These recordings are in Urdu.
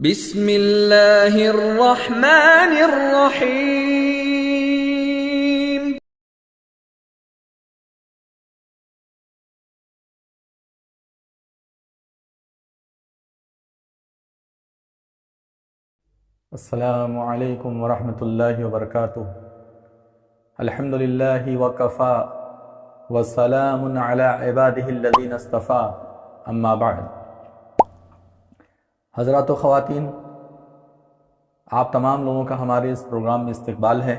بسم اللہ الرحمن الرحیم۔ السلام علیکم ورحمۃ اللہ وبرکاتہ۔ الحمدللہ وکفا وسلام علی عبادہ الذین اصطفیٰ، اما بعد۔ حضرات و خواتین، آپ تمام لوگوں کا ہمارے اس پروگرام میں استقبال ہے۔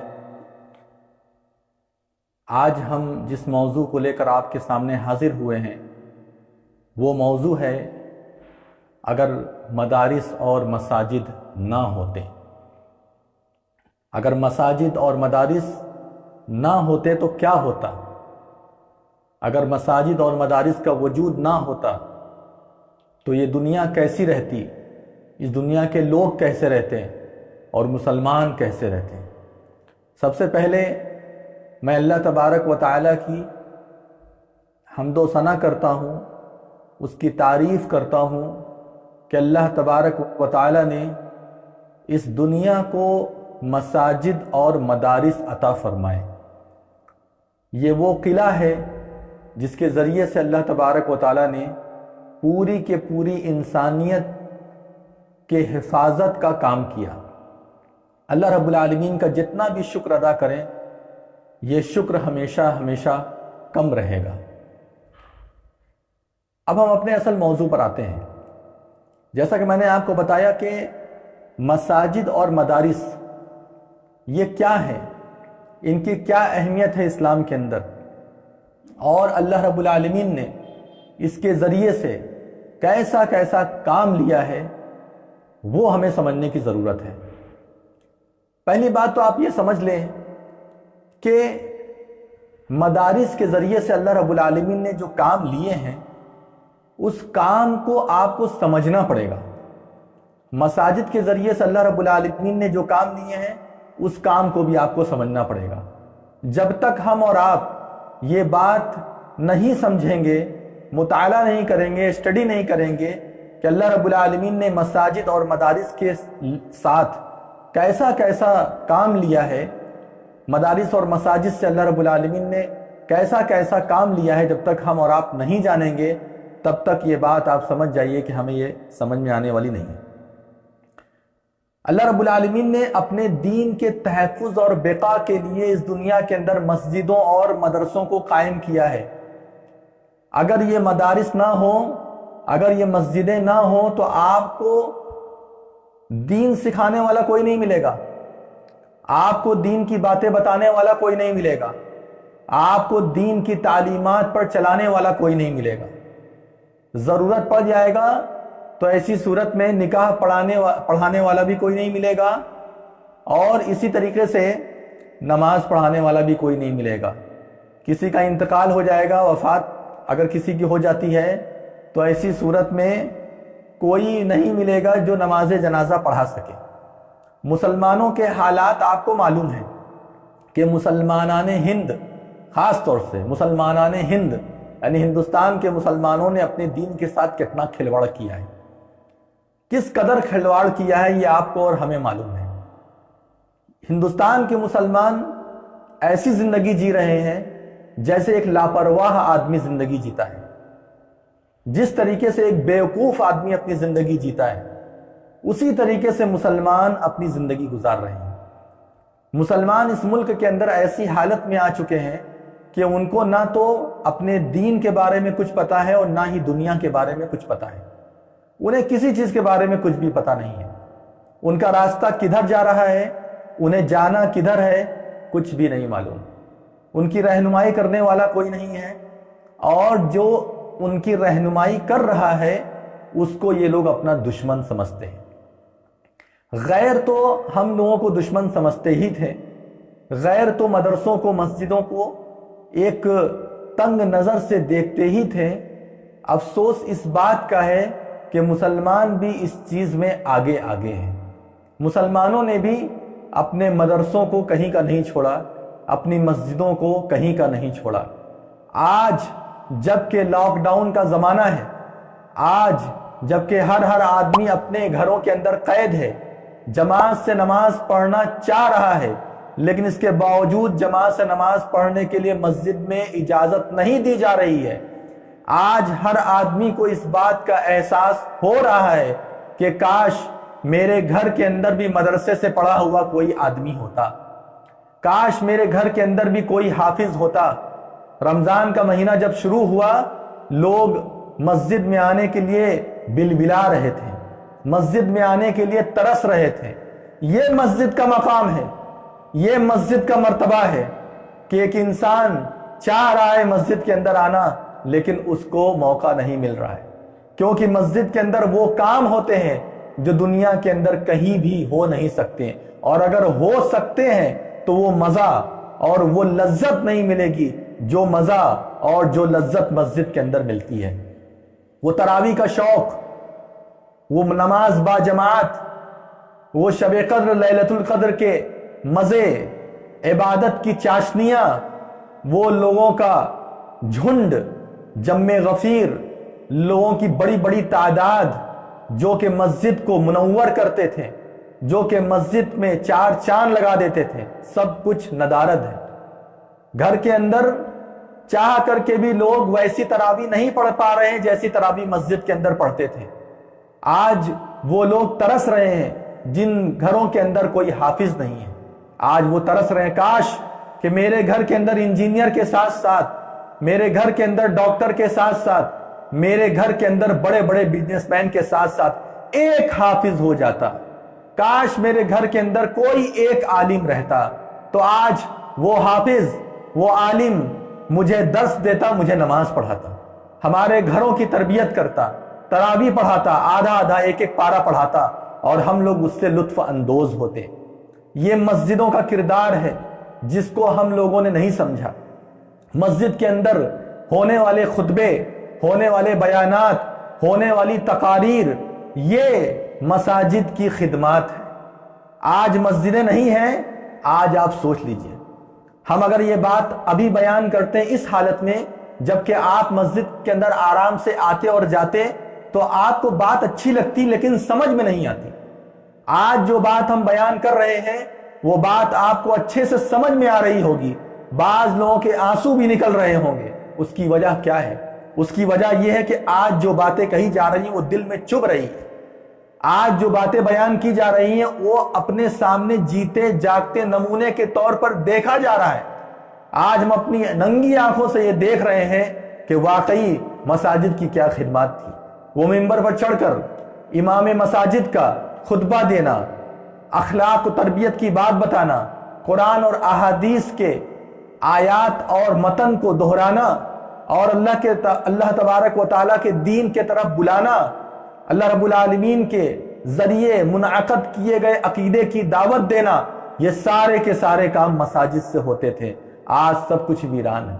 آج ہم جس موضوع کو لے کر آپ کے سامنے حاضر ہوئے ہیں وہ موضوع ہے اگر مدارس اور مساجد نہ ہوتے۔ اگر مساجد اور مدارس نہ ہوتے تو کیا ہوتا؟ اگر مساجد اور مدارس کا وجود نہ ہوتا تو یہ دنیا کیسی رہتی؟ اس دنیا کے لوگ کیسے رہتے ہیں اور مسلمان کیسے رہتے ہیں؟ سب سے پہلے میں اللہ تبارک و تعالیٰ کی حمد و ثنا کرتا ہوں، اس کی تعریف کرتا ہوں کہ اللہ تبارک و تعالیٰ نے اس دنیا کو مساجد اور مدارس عطا فرمائے۔ یہ وہ قلعہ ہے جس کے ذریعے سے اللہ تبارک و تعالیٰ نے پوری کے پوری انسانیت کے حفاظت کا کام کیا۔ اللہ رب العالمین کا جتنا بھی شکر ادا کریں یہ شکر ہمیشہ ہمیشہ کم رہے گا۔ اب ہم اپنے اصل موضوع پر آتے ہیں۔ جیسا کہ میں نے آپ کو بتایا کہ مساجد اور مدارس یہ کیا ہے، ان کی کیا اہمیت ہے اسلام کے اندر، اور اللہ رب العالمین نے اس کے ذریعے سے کیسا کیسا کام لیا ہے، وہ ہمیں سمجھنے کی ضرورت ہے۔ پہلی بات تو آپ یہ سمجھ لیں کہ مدارس کے ذریعے سے اللہ رب العالمین نے جو کام لیے ہیں اس کام کو آپ کو سمجھنا پڑے گا۔ مساجد کے ذریعے سے اللہ رب العالمین نے جو کام لیے ہیں اس کام کو بھی آپ کو سمجھنا پڑے گا۔ جب تک ہم اور آپ یہ بات نہیں سمجھیں گے، مطالعہ نہیں کریں گے، اسٹڈی نہیں کریں گے کہ اللہ رب العالمین نے مساجد اور مدارس کے ساتھ کیسا کیسا کام لیا ہے، مدارس اور مساجد سے اللہ رب العالمین نے کیسا کیسا کام لیا ہے، جب تک ہم اور آپ نہیں جانیں گے تب تک یہ بات آپ سمجھ جائیے کہ ہمیں یہ سمجھ میں آنے والی نہیں ہے۔ اللہ رب العالمین نے اپنے دین کے تحفظ اور بقا کے لیے اس دنیا کے اندر مسجدوں اور مدرسوں کو قائم کیا ہے۔ اگر یہ مدارس نہ ہوں، اگر یہ مسجدیں نہ ہوں تو آپ کو دین سکھانے والا کوئی نہیں ملے گا، آپ کو دین کی باتیں بتانے والا کوئی نہیں ملے گا، آپ کو دین کی تعلیمات پر چلانے والا کوئی نہیں ملے گا۔ ضرورت پڑ جائے گا تو ایسی صورت میں نکاح پڑھانے والا بھی کوئی نہیں ملے گا، اور اسی طریقے سے نماز پڑھانے والا بھی کوئی نہیں ملے گا۔ کسی کا انتقال ہو جائے گا، وفات اگر کسی کی ہو جاتی ہے تو ایسی صورت میں کوئی نہیں ملے گا جو نماز جنازہ پڑھا سکے۔ مسلمانوں کے حالات آپ کو معلوم ہیں کہ مسلمانان ہند، خاص طور سے مسلمانان ہند یعنی ہندوستان کے مسلمانوں نے اپنے دین کے ساتھ کتنا کھلواڑ کیا ہے، کس قدر کھلواڑ کیا ہے، یہ آپ کو اور ہمیں معلوم ہے۔ ہندوستان کے مسلمان ایسی زندگی جی رہے ہیں جیسے ایک لاپرواہ آدمی زندگی جیتا ہے، جس طریقے سے ایک بیوقوف آدمی اپنی زندگی جیتا ہے اسی طریقے سے مسلمان اپنی زندگی گزار رہے ہیں۔ مسلمان اس ملک کے اندر ایسی حالت میں آ چکے ہیں کہ ان کو نہ تو اپنے دین کے بارے میں کچھ پتا ہے اور نہ ہی دنیا کے بارے میں کچھ پتا ہے، انہیں کسی چیز کے بارے میں کچھ بھی پتا نہیں ہے۔ ان کا راستہ کدھر جا رہا ہے، انہیں جانا کدھر ہے، کچھ بھی نہیں معلوم۔ ان کی رہنمائی کرنے والا کوئی نہیں ہے، اور جو ان کی رہنمائی کر رہا ہے اس کو یہ لوگ اپنا دشمن سمجھتے ہیں۔ غیر تو ہم لوگوں کو دشمن سمجھتے ہی تھے، غیر تو مدرسوں کو، مسجدوں کو ایک تنگ نظر سے دیکھتے ہی تھے۔ افسوس اس بات کا ہے کہ مسلمان بھی اس چیز میں آگے ہیں۔ مسلمانوں نے بھی اپنے مدرسوں کو کہیں کا نہیں چھوڑا، اپنی مسجدوں کو کہیں کا نہیں چھوڑا۔ آج جب کہ لاک ڈاؤن کا زمانہ ہے، آج جبکہ ہر آدمی اپنے گھروں کے اندر قید ہے، جماعت سے نماز پڑھنا چاہ رہا ہے، لیکن اس کے باوجود جماعت سے نماز پڑھنے کے لیے مسجد میں اجازت نہیں دی جا رہی ہے۔ آج ہر آدمی کو اس بات کا احساس ہو رہا ہے کہ کاش میرے گھر کے اندر بھی مدرسے سے پڑھا ہوا کوئی آدمی ہوتا، کاش میرے گھر کے اندر بھی کوئی حافظ ہوتا۔ رمضان کا مہینہ جب شروع ہوا، لوگ مسجد میں آنے کے لیے بلبلا رہے تھے، مسجد میں آنے کے لیے ترس رہے تھے۔ یہ مسجد کا مقام ہے، یہ مسجد کا مرتبہ ہے کہ ایک انسان چاہ رہا ہے مسجد کے اندر آنا، لیکن اس کو موقع نہیں مل رہا ہے، کیونکہ مسجد کے اندر وہ کام ہوتے ہیں جو دنیا کے اندر کہیں بھی ہو نہیں سکتے، اور اگر ہو سکتے ہیں تو وہ مزہ اور وہ لذت نہیں ملے گی جو مزہ اور جو لذت مسجد کے اندر ملتی ہے۔ وہ تراویح کا شوق، وہ نماز با جماعت، وہ شب قدر لیلۃ القدر کے مزے، عبادت کی چاشنیاں، وہ لوگوں کا جھنڈ، جمع غفیر، لوگوں کی بڑی بڑی تعداد جو کہ مسجد کو منور کرتے تھے، جو کہ مسجد میں چار چاند لگا دیتے تھے، سب کچھ ندارد ہے۔ گھر کے اندر چاہ کر کے بھی لوگ ویسی تراویح نہیں پڑھ پا رہے ہیں جیسی تراویح مسجد کے اندر پڑھتے تھے۔ آج وہ لوگ ترس رہے ہیں جن گھروں کے اندر کوئی حافظ نہیں ہے، آج وہ ترس رہے ہیں کاش کہ میرے گھر کے اندر انجینئر کے ساتھ ساتھ، میرے گھر کے اندر ڈاکٹر کے ساتھ ساتھ، میرے گھر کے اندر بڑے بڑے بزنس مین کے ساتھ ساتھ ایک حافظ ہو جاتا، کاش میرے گھر کے اندر کوئی ایک عالم رہتا، تو آج وہ حافظ، وہ عالم مجھے درس دیتا، مجھے نماز پڑھاتا، ہمارے گھروں کی تربیت کرتا، تراویح پڑھاتا، آدھا آدھا ایک ایک پارہ پڑھاتا، اور ہم لوگ اس سے لطف اندوز ہوتے۔ یہ مسجدوں کا کردار ہے جس کو ہم لوگوں نے نہیں سمجھا۔ مسجد کے اندر ہونے والے خطبے، ہونے والے بیانات، ہونے والی تقاریر، یہ مساجد کی خدمات ہے۔ آج مسجدیں نہیں ہیں، آج آپ سوچ لیجئے، ہم اگر یہ بات ابھی بیان کرتے ہیں اس حالت میں جبکہ آپ مسجد کے اندر آرام سے آتے اور جاتے، تو آپ کو بات اچھی لگتی لیکن سمجھ میں نہیں آتی۔ آج جو بات ہم بیان کر رہے ہیں وہ بات آپ کو اچھے سے سمجھ میں آ رہی ہوگی، بعض لوگوں کے آنسو بھی نکل رہے ہوں گے۔ اس کی وجہ کیا ہے؟ اس کی وجہ یہ ہے کہ آج جو باتیں کہی جا رہی ہیں وہ دل میں چبھ رہی ہیں، آج جو باتیں بیان کی جا رہی ہیں وہ اپنے سامنے جیتے جاگتے نمونے کے طور پر دیکھا جا رہا ہے۔ آج ہم اپنی ننگی آنکھوں سے یہ دیکھ رہے ہیں کہ واقعی مساجد کی کیا خدمات تھی۔ وہ منبر پر چڑھ کر امام مساجد کا خطبہ دینا، اخلاق و تربیت کی بات بتانا، قرآن اور احادیث کے آیات اور متن کو دہرانا، اور اللہ تبارک و تعالیٰ کے دین کے طرف بلانا، اللہ رب العالمین کے ذریعے منعقد کیے گئے عقیدے کی دعوت دینا، یہ سارے کے سارے کام مساجد سے ہوتے تھے۔ آج سب کچھ ویران ہے۔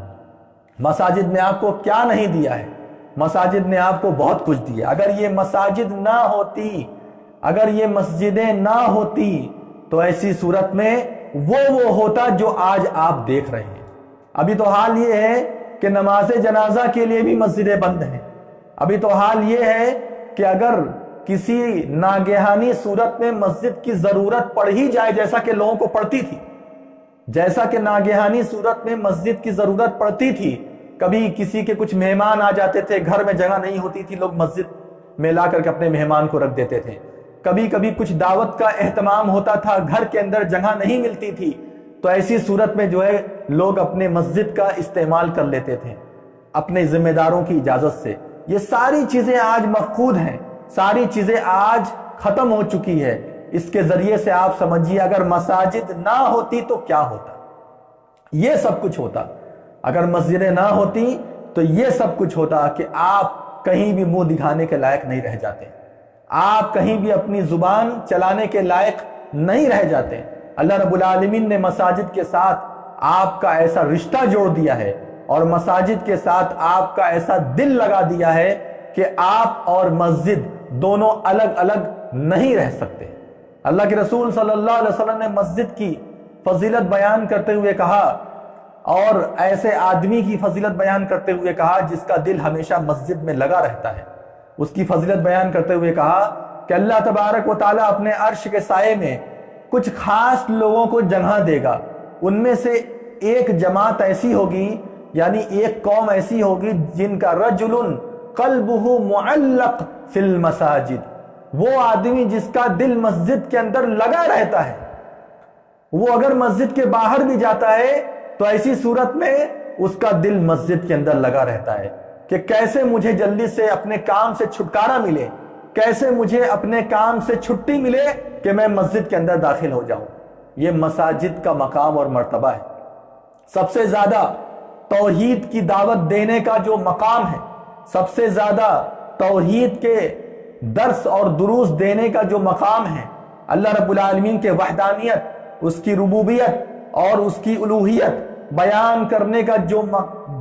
مساجد نے آپ کو کیا نہیں دیا ہے؟ مساجد نے آپ کو بہت کچھ دیا۔ اگر یہ مساجد نہ ہوتی، اگر یہ مسجدیں نہ ہوتی تو ایسی صورت میں وہ ہوتا جو آج آپ دیکھ رہے ہیں۔ ابھی تو حال یہ ہے کہ نماز جنازہ کے لیے بھی مسجدیں بند ہیں۔ ابھی تو حال یہ ہے کہ اگر کسی ناگہانی صورت میں مسجد کی ضرورت پڑ ہی جائے، جیسا کہ لوگوں کو پڑتی تھی، جیسا کہ ناگہانی صورت میں مسجد کی ضرورت پڑتی تھی، کبھی کسی کے کچھ مہمان آ جاتے تھے، گھر میں جگہ نہیں ہوتی تھی، لوگ مسجد میں لا کر کے اپنے مہمان کو رکھ دیتے تھے، کبھی کبھی کچھ دعوت کا اہتمام ہوتا تھا، گھر کے اندر جگہ نہیں ملتی تھی، تو ایسی صورت میں جو ہے لوگ اپنے مسجد کا استعمال کر لیتے تھے اپنے ذمہ داروں کی اجازت سے۔ یہ ساری چیزیں آج مفقود ہیں، ساری چیزیں آج ختم ہو چکی ہے۔ اس کے ذریعے سے آپ سمجھیے اگر مساجد نہ ہوتی تو کیا ہوتا، یہ سب کچھ ہوتا۔ اگر مسجدیں نہ ہوتی تو یہ سب کچھ ہوتا کہ آپ کہیں بھی منہ دکھانے کے لائق نہیں رہ جاتے، آپ کہیں بھی اپنی زبان چلانے کے لائق نہیں رہ جاتے۔ اللہ رب العالمین نے مساجد کے ساتھ آپ کا ایسا رشتہ جوڑ دیا ہے اور مساجد کے ساتھ آپ کا ایسا دل لگا دیا ہے کہ آپ اور مسجد دونوں الگ الگ نہیں رہ سکتے۔ اللہ کے رسول صلی اللہ علیہ وسلم نے مسجد کی فضیلت بیان کرتے ہوئے کہا، اور ایسے آدمی کی فضیلت بیان کرتے ہوئے کہا جس کا دل ہمیشہ مسجد میں لگا رہتا ہے۔ اس کی فضیلت بیان کرتے ہوئے کہا کہ اللہ تبارک و تعالیٰ اپنے عرش کے سائے میں کچھ خاص لوگوں کو جگہ دے گا. ان میں سے ایک جماعت ایسی ہوگی، یعنی ایک قوم ایسی ہوگی جن کا رجل قلبہ معلق فی المساجد، وہ آدمی جس کا دل مسجد کے اندر لگا رہتا ہے. وہ اگر مسجد کے باہر بھی جاتا ہے تو ایسی صورت میں اس کا دل مسجد کے اندر لگا رہتا ہے کہ کیسے مجھے جلدی سے اپنے کام سے چھٹکارا ملے، کیسے مجھے اپنے کام سے چھٹی ملے کہ میں مسجد کے اندر داخل ہو جاؤں. یہ مساجد کا مقام اور مرتبہ ہے. سب سے زیادہ توحید کی دعوت دینے کا جو مقام ہے، سب سے زیادہ توحید کے درس اور دروس دینے کا جو مقام ہے، اللہ رب العالمین کے وحدانیت، اس کی ربوبیت اور اس کی الوہیت بیان کرنے کا جو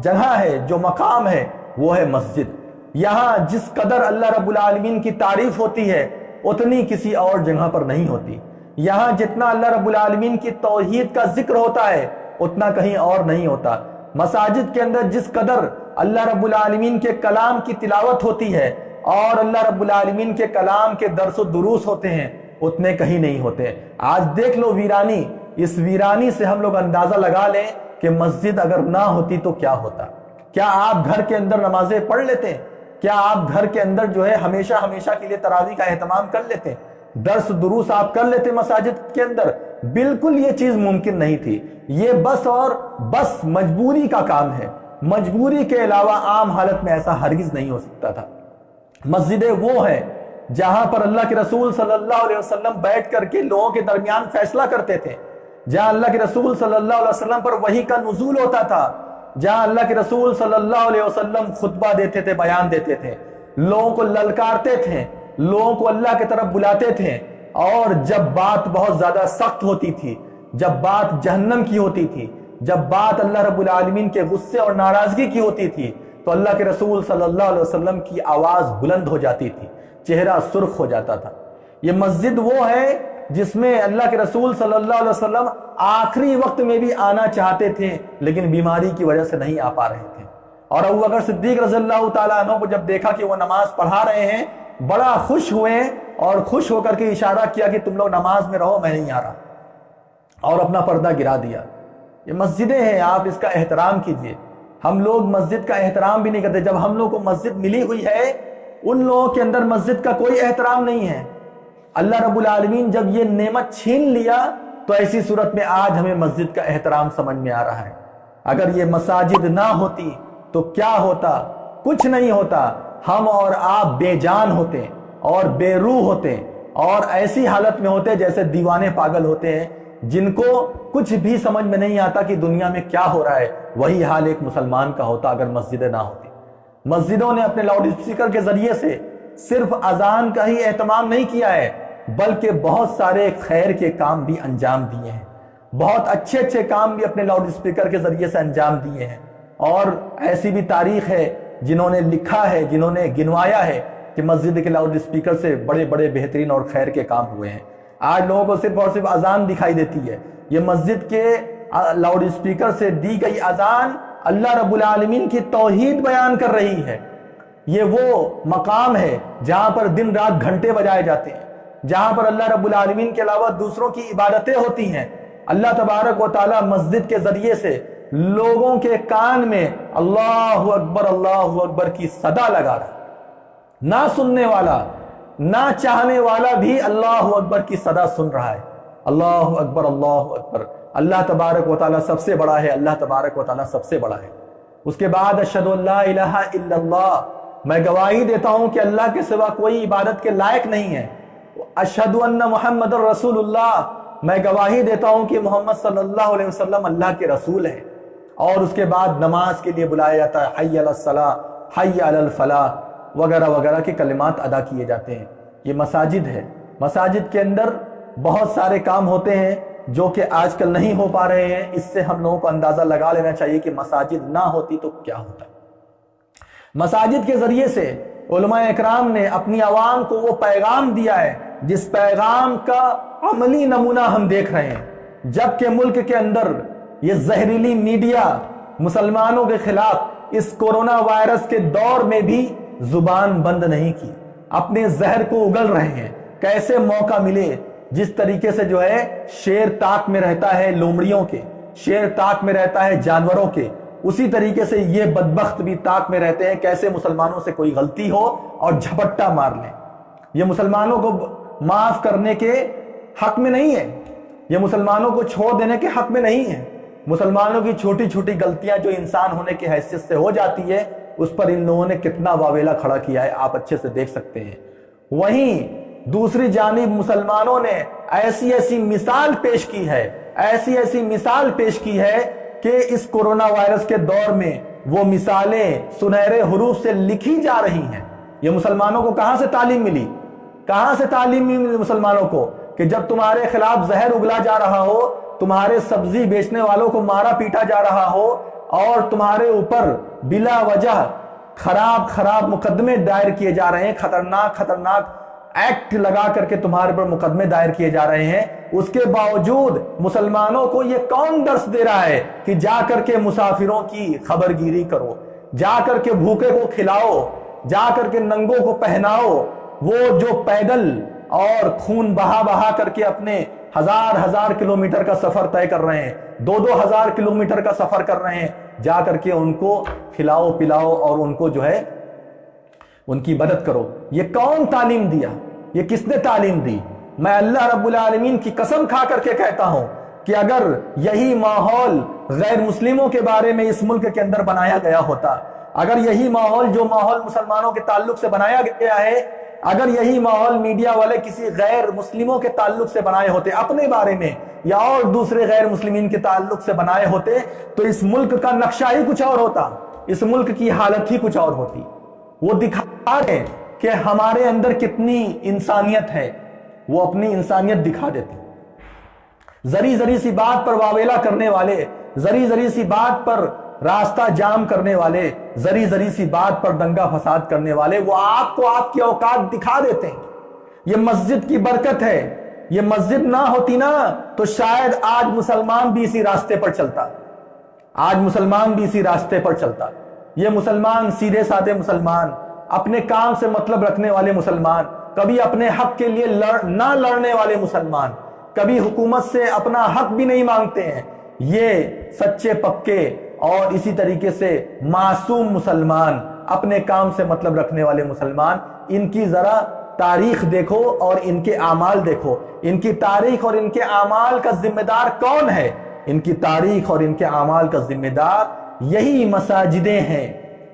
جگہ ہے، جو مقام ہے، وہ ہے مسجد. یہاں جس قدر اللہ رب العالمین کی تعریف ہوتی ہے اتنی کسی اور جگہ پر نہیں ہوتی. یہاں جتنا اللہ رب العالمین کی توحید کا ذکر ہوتا ہے اتنا کہیں اور نہیں ہوتا. مساجد کے اندر جس قدر اللہ رب العالمین کے کلام کی تلاوت ہوتی ہے اور اللہ رب العالمین کے کلام کے درس و دروس ہوتے ہیں اتنے کہیں نہیں ہوتے. آج دیکھ لو ویرانی، اس ویرانی سے ہم لوگ اندازہ لگا لیں کہ مسجد اگر نہ ہوتی تو کیا ہوتا. کیا آپ گھر کے اندر نمازیں پڑھ لیتے؟ کیا آپ گھر کے اندر جو ہے ہمیشہ کے لیے تراویح کا اہتمام کر لیتے؟ درس دروس آپ کر لیتے مساجد کے اندر؟ بالکل یہ چیز ممکن نہیں تھی. یہ بس مجبوری کا کام ہے. مجبوری کے علاوہ عام حالت میں ایسا ہرگز نہیں ہو سکتا تھا. مسجدیں وہ ہیں جہاں پر اللہ کے رسول صلی اللہ علیہ وسلم بیٹھ کر کے لوگوں کے درمیان فیصلہ کرتے تھے، جہاں اللہ کے رسول صلی اللہ علیہ وسلم پر وحی کا نزول ہوتا تھا، جہاں اللہ کے رسول صلی اللہ علیہ وسلم خطبہ دیتے تھے، بیان دیتے تھے، لوگوں کو للکارتے تھے، لوگوں کو اللہ کی طرف بلاتے تھے. اور جب بات بہت زیادہ سخت ہوتی تھی، جب بات جہنم کی ہوتی تھی، جب بات اللہ رب العالمین کے غصے اور ناراضگی کی ہوتی تھی تو اللہ کے رسول صلی اللہ علیہ وسلم کی آواز بلند ہو جاتی تھی، چہرہ سرخ ہو جاتا تھا. یہ مسجد وہ ہے جس میں اللہ کے رسول صلی اللہ علیہ وسلم آخری وقت میں بھی آنا چاہتے تھے لیکن بیماری کی وجہ سے نہیں آ پا رہے تھے. اور ابو بکر صدیق رضی اللہ تعالیٰ عنہ کو جب دیکھا کہ وہ نماز پڑھا رہے ہیں بڑا خوش ہوئے اور خوش ہو کر کے اشارہ کیا کہ تم لوگ نماز میں رہو، میں نہیں آ رہا، اور اپنا پردہ گرا دیا. یہ مسجدیں ہیں، آپ اس کا احترام کیجئے. ہم لوگ مسجد کا احترام بھی نہیں کرتے. جب ہم لوگ کو مسجد ملی ہوئی ہے ان لوگوں کے اندر مسجد کا کوئی احترام نہیں ہے. اللہ رب العالمین جب یہ نعمت چھین لیا تو ایسی صورت میں آج ہمیں مسجد کا احترام سمجھ میں آ رہا ہے. اگر یہ مساجد نہ ہوتی تو کیا ہوتا؟ کچھ نہیں ہوتا. ہم اور آپ بے جان ہوتے اور بے روح ہوتے اور ایسی حالت میں ہوتے جیسے دیوانے پاگل ہوتے ہیں جن کو کچھ بھی سمجھ میں نہیں آتا کہ دنیا میں کیا ہو رہا ہے. وہی حال ایک مسلمان کا ہوتا اگر مسجدیں نہ ہوتی. مسجدوں نے اپنے لاؤڈ اسپیکر کے ذریعے سے صرف اذان کا ہی اہتمام نہیں کیا ہے بلکہ بہت سارے خیر کے کام بھی انجام دیے ہیں. بہت اچھے کام بھی اپنے لاؤڈ اسپیکر کے ذریعے سے انجام دیے ہیں. اور ایسی بھی تاریخ ہے جنہوں نے لکھا ہے، جنہوں نے گنوایا ہے کہ مسجد کے لاؤڈ اسپیکر سے بڑے بہترین اور خیر کے کام ہوئے ہیں. آج لوگوں کو صرف اور صرف اذان دکھائی دیتی ہے. یہ مسجد کے لاؤڈ اسپیکر سے دی گئی اذان اللہ رب العالمین کی توحید بیان کر رہی ہے. یہ وہ مقام ہے جہاں پر دن رات گھنٹے بجائے جاتے ہیں، جہاں پر اللہ رب العالمین کے علاوہ دوسروں کی عبادتیں ہوتی ہیں. اللہ تبارک و تعالی مسجد کے ذریعے سے لوگوں کے کان میں اللہ اکبر کی صدا لگا رہا ہے. نہ سننے والا، نہ چاہنے والا بھی اللہ اکبر کی صدا سن رہا ہے. اللہ اکبر، اللہ اکبر. اللہ تبارک و تعالی سب سے بڑا ہے، اللہ تبارک و تعالی سب سے بڑا ہے. اس کے بعد اشہد ان لا الہ الا اللہ، میں گواہی دیتا ہوں کہ اللہ کے سوا کوئی عبادت کے لائق نہیں ہے. اشہد ان محمد رسول اللہ، میں گواہی دیتا ہوں کہ محمد صلی اللہ علیہ وسلم اللہ کے رسول ہے. اور اس کے بعد نماز کے لیے بلایا جاتا ہے، حی علی الصلاۃ، حی علی الفلاح وغیرہ وغیرہ کے کلمات ادا کیے جاتے ہیں. یہ مساجد ہے. مساجد کے اندر بہت سارے کام ہوتے ہیں جو کہ آج کل نہیں ہو پا رہے ہیں. اس سے ہم لوگوں کو اندازہ لگا لینا چاہیے کہ مساجد نہ ہوتی تو کیا ہوتا. مساجد کے ذریعے سے علماء اکرام نے اپنی عوام کو وہ پیغام دیا ہے جس پیغام کا عملی نمونہ ہم دیکھ رہے ہیں. جبکہ ملک کے اندر یہ زہریلی میڈیا مسلمانوں کے خلاف اس کورونا وائرس کے دور میں بھی زبان بند نہیں کی، اپنے زہر کو اگل رہے ہیں۔ کیسے موقع ملے، جس طریقے سے جو ہے شیر طاق میں رہتا ہے لومڑیوں کے، شیر طاق میں رہتا ہے جانوروں کے، اسی طریقے سے یہ بدبخت بھی طاق میں رہتے ہیں۔ کیسے مسلمانوں سے کوئی غلطی ہو اور جھپٹا مار لیں، یہ مسلمانوں کو معاف کرنے کے حق میں نہیں ہے، یہ مسلمانوں کو چھوڑ دینے کے حق میں نہیں ہے۔ مسلمانوں کی چھوٹی چھوٹی غلطیاں جو انسان ہونے کی حیثیت سے ہو جاتی ہے، اس پر ان لوگوں نے کتنا واویلا کھڑا کیا ہے، آپ اچھے سے دیکھ سکتے ہیں۔ وہیں دوسری جانب مسلمانوں نے ایسی ایسی مثال پیش کی ہے، ایسی ایسی مثال پیش کی ہے کہ اس کورونا وائرس کے دور میں وہ مثالیں سنہرے حروف سے لکھی جا رہی ہیں۔ یہ مسلمانوں کو کہاں سے تعلیم ملی، کہاں سے تعلیم ملی مسلمانوں کو کہ جب تمہارے خلاف زہر اگلا جا رہا ہو، تمہارے سبزی بیچنے والوں کو مارا پیٹا جا رہا ہو، اور تمہارے اوپر بلا وجہ خراب مقدمے دائر کیے جا رہے ہیں، خطرناک ایکٹ لگا کر کے تمہارے پر مقدمے دائر کیے جا رہے ہیں، اس کے باوجود مسلمانوں کو یہ کون درس دے رہا ہے کہ جا کر کے مسافروں کی خبرگیری کرو، جا کر کے بھوکے کو کھلاؤ، جا کر کے ننگوں کو پہناؤ؟ وہ جو پیدل اور خون بہا کر کے اپنے ہزار کلومیٹر کا سفر طے کر رہے ہیں، 2,000 کلومیٹر کا سفر کر رہے ہیں، جا کر کے ان کو کھلاؤ پلاؤ اور ان کو جو ہے ان کی مدد کرو۔ یہ کون تعلیم دیا، یہ کس نے تعلیم دی؟ میں اللہ رب العالمین کی قسم کھا کر کے کہتا ہوں کہ اگر یہی ماحول غیر مسلموں کے بارے میں اس ملک کے اندر بنایا گیا ہوتا، اگر یہی ماحول جو ماحول مسلمانوں کے تعلق سے بنایا گیا ہے، اگر یہی ماحول میڈیا والے کسی غیر مسلموں کے تعلق سے بنائے ہوتے اپنے بارے میں، یا اور دوسرے غیر مسلمین کے تعلق سے بنائے ہوتے، تو اس ملک کا نقشہ ہی کچھ اور ہوتا، اس ملک کی حالت ہی کچھ اور ہوتی۔ وہ دکھا رہے کہ ہمارے اندر کتنی انسانیت ہے، وہ اپنی انسانیت دکھا دیتے۔ ذری سی بات پر واویلا کرنے والے، ذری سی بات پر راستہ جام کرنے والے، ذری سی بات پر دنگا فساد کرنے والے، وہ آپ کو آپ کی اوقات دکھا دیتے ہیں۔ یہ مسجد کی برکت ہے، یہ مسجد نہ ہوتی نا تو شاید آج مسلمان بھی اسی راستے پر چلتا، آج مسلمان بھی اسی راستے پر چلتا۔ یہ مسلمان سیدھے سادے مسلمان، اپنے کام سے مطلب رکھنے والے مسلمان، کبھی اپنے حق کے لیے نہ لڑنے والے مسلمان، کبھی حکومت سے اپنا حق بھی نہیں مانگتے ہیں، یہ سچے پکے اور اسی طریقے سے معصوم مسلمان، اپنے کام سے مطلب رکھنے والے مسلمان، ان کی ذرا تاریخ دیکھو اور ان کے اعمال دیکھو۔ ان کی تاریخ اور ان کے اعمال کا ذمہ دار کون ہے؟ ان کی تاریخ اور ان کے اعمال کا ذمہ دار یہی مساجدیں ہیں۔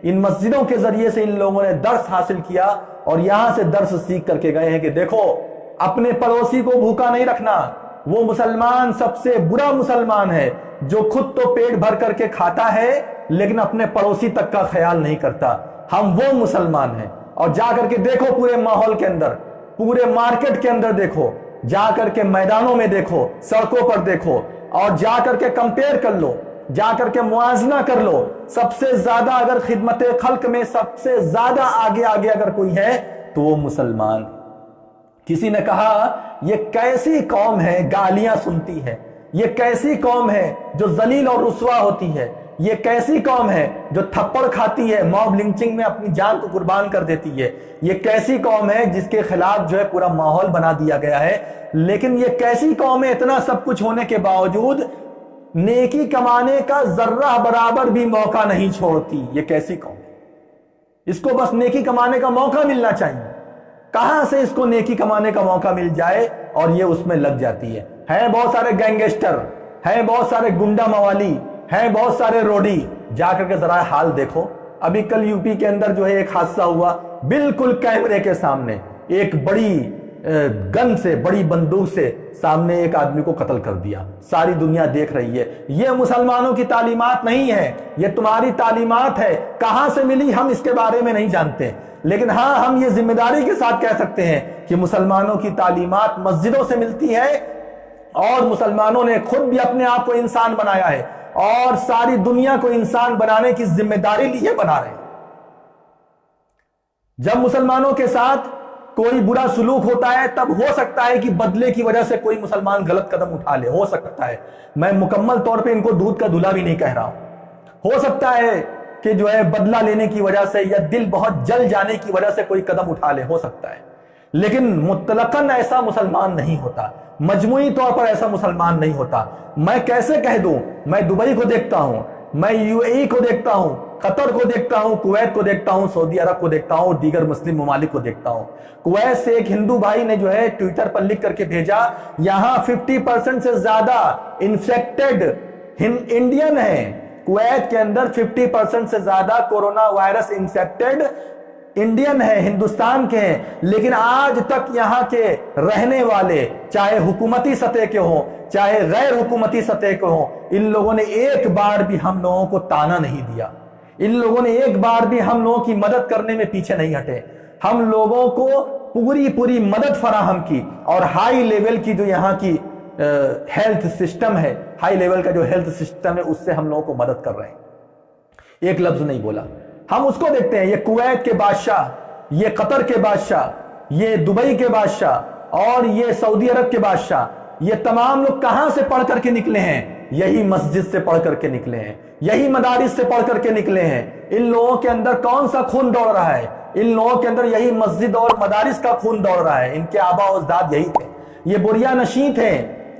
ان مسجدوں کے ذریعے سے ان لوگوں نے درس حاصل کیا اور یہاں سے درس سیکھ کر کے گئے ہیں کہ دیکھو، اپنے پڑوسی کو بھوکا نہیں رکھنا۔ وہ مسلمان سب سے برا مسلمان ہے جو خود تو پیٹ بھر کر کے کھاتا ہے لیکن اپنے پڑوسی تک کا خیال نہیں کرتا۔ ہم وہ مسلمان ہیں۔ اور جا کر کے دیکھو پورے ماحول کے اندر، پورے مارکیٹ کے اندر دیکھو، جا کر کے میدانوں میں دیکھو، سڑکوں پر دیکھو، اور جا کر کے کمپیئر کر لو، جا کر کے موازنہ کر لو۔ سب سے زیادہ اگر خدمت خلق میں سب سے زیادہ آگے اگر کوئی ہے تو وہ مسلمان۔ کسی نے کہا یہ کیسی قوم ہے گالیاں سنتی ہے، یہ کیسی قوم ہے جو ذلیل اور رسوا ہوتی ہے، یہ کیسی قوم ہے جو تھپڑ کھاتی ہے، موب لنچنگ میں اپنی جان کو قربان کر دیتی ہے، یہ کیسی قوم ہے جس کے خلاف جو ہے پورا ماحول بنا دیا گیا ہے، لیکن یہ کیسی قوم ہے اتنا سب کچھ ہونے کے باوجود نیکی کمانے کا ذرہ برابر بھی موقع نہیں چھوڑتی۔ یہ کیسی قوم ہے؟ اس کو بس نیکی کمانے کا موقع ملنا چاہیے، کہاں سے اس کو نیکی کمانے کا موقع مل جائے اور یہ اس میں لگ جاتی ہے۔ ہیں بہت سارے گینگسٹر، ہیں بہت سارے گنڈا موالی، ہیں بہت سارے روڈی، جا کر کے ذرا حال دیکھو۔ ابھی کل یو پی کے اندر جو ہے ایک حادثہ ہوا، بالکل کیمرے کے سامنے ایک بڑی گن سے، بڑی بندوق سے سامنے ایک آدمی کو قتل کر دیا، ساری دنیا دیکھ رہی ہے۔ یہ مسلمانوں کی تعلیمات نہیں ہے، یہ تمہاری تعلیمات ہے۔ کہاں سے ملی ہم اس کے بارے میں نہیں جانتے، لیکن ہاں ہم یہ ذمہ داری کے ساتھ کہہ سکتے ہیں کہ مسلمانوں کی تعلیمات مسجدوں سے ملتی ہے، اور مسلمانوں نے خود بھی اپنے آپ کو انسان بنایا ہے اور ساری دنیا کو انسان بنانے کی ذمہ داری لیے بنا رہے ہیں۔ جب مسلمانوں کے ساتھ کوئی برا سلوک ہوتا ہے تب ہو سکتا ہے کہ بدلے کی وجہ سے کوئی مسلمان غلط قدم اٹھا لے، ہو سکتا ہے۔ میں مکمل طور پہ ان کو دودھ کا دھلا بھی نہیں کہہ رہا ہوں۔ ہو سکتا ہے کہ کہ جو ہے بدلہ لینے کی وجہ سے یا دل بہت جل جانے کی وجہ سے کوئی قدم اٹھا لے، ہو سکتا ہے، لیکن مطلقاً ایسا مسلمان نہیں ہوتا، مجموعی طور پر ایسا مسلمان نہیں ہوتا۔ میں کیسے کہہ دوں؟ میں دبئی کو دیکھتا ہوں، میں یو اے ای کو دیکھتا ہوں، قطر کو دیکھتا ہوں، کویت کو دیکھتا ہوں، سعودی عرب کو دیکھتا ہوں، دیگر مسلم ممالک کو دیکھتا ہوں۔ کویت سے ایک ہندو بھائی نے جو ہے ٹویٹر پر لکھ کر کے بھیجا، یہاں 50% سے زیادہ انفیکٹڈ انڈین ہیں۔ کویت کے اندر 50% سے زیادہ کورونا وائرس انفیکٹڈ انڈین ہے، ہندوستان کے ہیں، لیکن آج تک یہاں کے رہنے والے، چاہے حکومتی سطح کے ہوں چاہے غیر حکومتی سطح کے ہوں، ان لوگوں نے ایک بار بھی ہم لوگوں کو تانا نہیں دیا، ان لوگوں نے ایک بار بھی ہم لوگوں کی مدد کرنے میں پیچھے نہیں ہٹے، ہم لوگوں کو پوری مدد فراہم کی، اور ہائی لیول کی جو یہاں کی ہیلتھ سسٹم ہے، ہائی لیول کا جو ہیلتھ سسٹم ہے، اس سے ہم لوگوں کو مدد کر رہے ہیں۔ ایک لفظ نہیں بولا۔ ہم اس کو دیکھتے ہیں، یہ کویت کے بادشاہ، یہ قطر کے بادشاہ، یہ دبئی کے بادشاہ اور یہ سعودی عرب کے بادشاہ، یہ تمام لوگ کہاں سے پڑھ کر کے نکلے ہیں؟ یہی مسجد سے پڑھ کر کے نکلے ہیں، یہی مدارس سے پڑھ کر کے نکلے ہیں۔ ان لوگوں کے اندر کون سا خون دوڑ رہا ہے؟ ان لوگوں کے اندر یہی مسجد اور مدارس کا خون دوڑ رہا ہے۔ ان کے آباء و اجداد یہی تھے، یہ بوریا نشین تھے،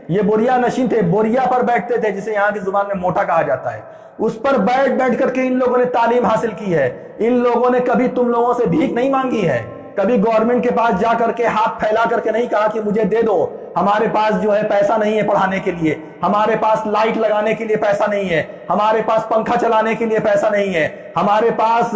یہ بوریا نشین تھے، بوریا پر بیٹھتے تھے، جسے یہاں کی زبان میں موٹا کہا جاتا ہے، اس پر بیٹھ کر کے ان لوگوں نے تعلیم حاصل کی ہے۔ ان لوگوں نے کبھی تم لوگوں سے بھیک نہیں مانگی ہے، کبھی گورنمنٹ کے پاس جا کر کے ہاتھ پھیلا کر کے نہیں کہا کہ مجھے دے دو، ہمارے پاس جو ہے پیسہ نہیں ہے پڑھانے کے لیے، ہمارے پاس لائٹ لگانے کے لیے پیسہ نہیں ہے، ہمارے پاس پنکھا چلانے کے لیے پیسہ نہیں ہے، ہمارے پاس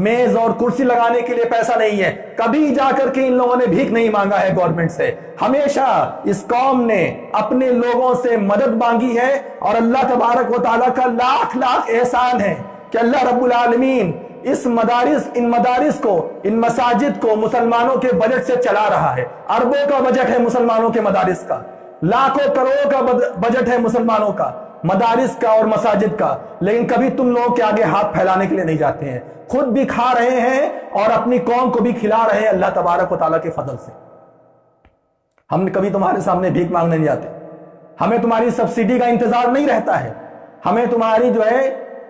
میز اور کرسی لگانے کے لیے پیسہ نہیں ہے۔ کبھی جا کر کے ان لوگوں نے بھیک نہیں مانگا ہے گورنمنٹ سے، ہمیشہ اس قوم نے اپنے لوگوں سے مدد مانگی ہے، اور اللہ تبارک و تعالیٰ کا لاکھ لاکھ احسان ہے کہ اللہ رب العالمین ان مدارس کو، ان مساجد کو مسلمانوں کے بجٹ سے چلا رہا ہے۔ اربوں کا بجٹ ہے مسلمانوں کے مدارس کا، لاکھوں کروڑوں کا بجٹ ہے مسلمانوں کا مدارس کا اور مساجد کا، لیکن کبھی تم لوگوں کے آگے ہاتھ پھیلانے کے لیے نہیں جاتے ہیں۔ خود بھی کھا رہے ہیں اور اپنی قوم کو بھی کھلا رہے ہیں اللہ تبارک و تعالیٰ کے فضل سے۔ ہم کبھی تمہارے سامنے بھیک مانگنے نہیں جاتے، ہمیں تمہاری سبسڈی کا انتظار نہیں رہتا ہے، ہمیں تمہاری جو ہے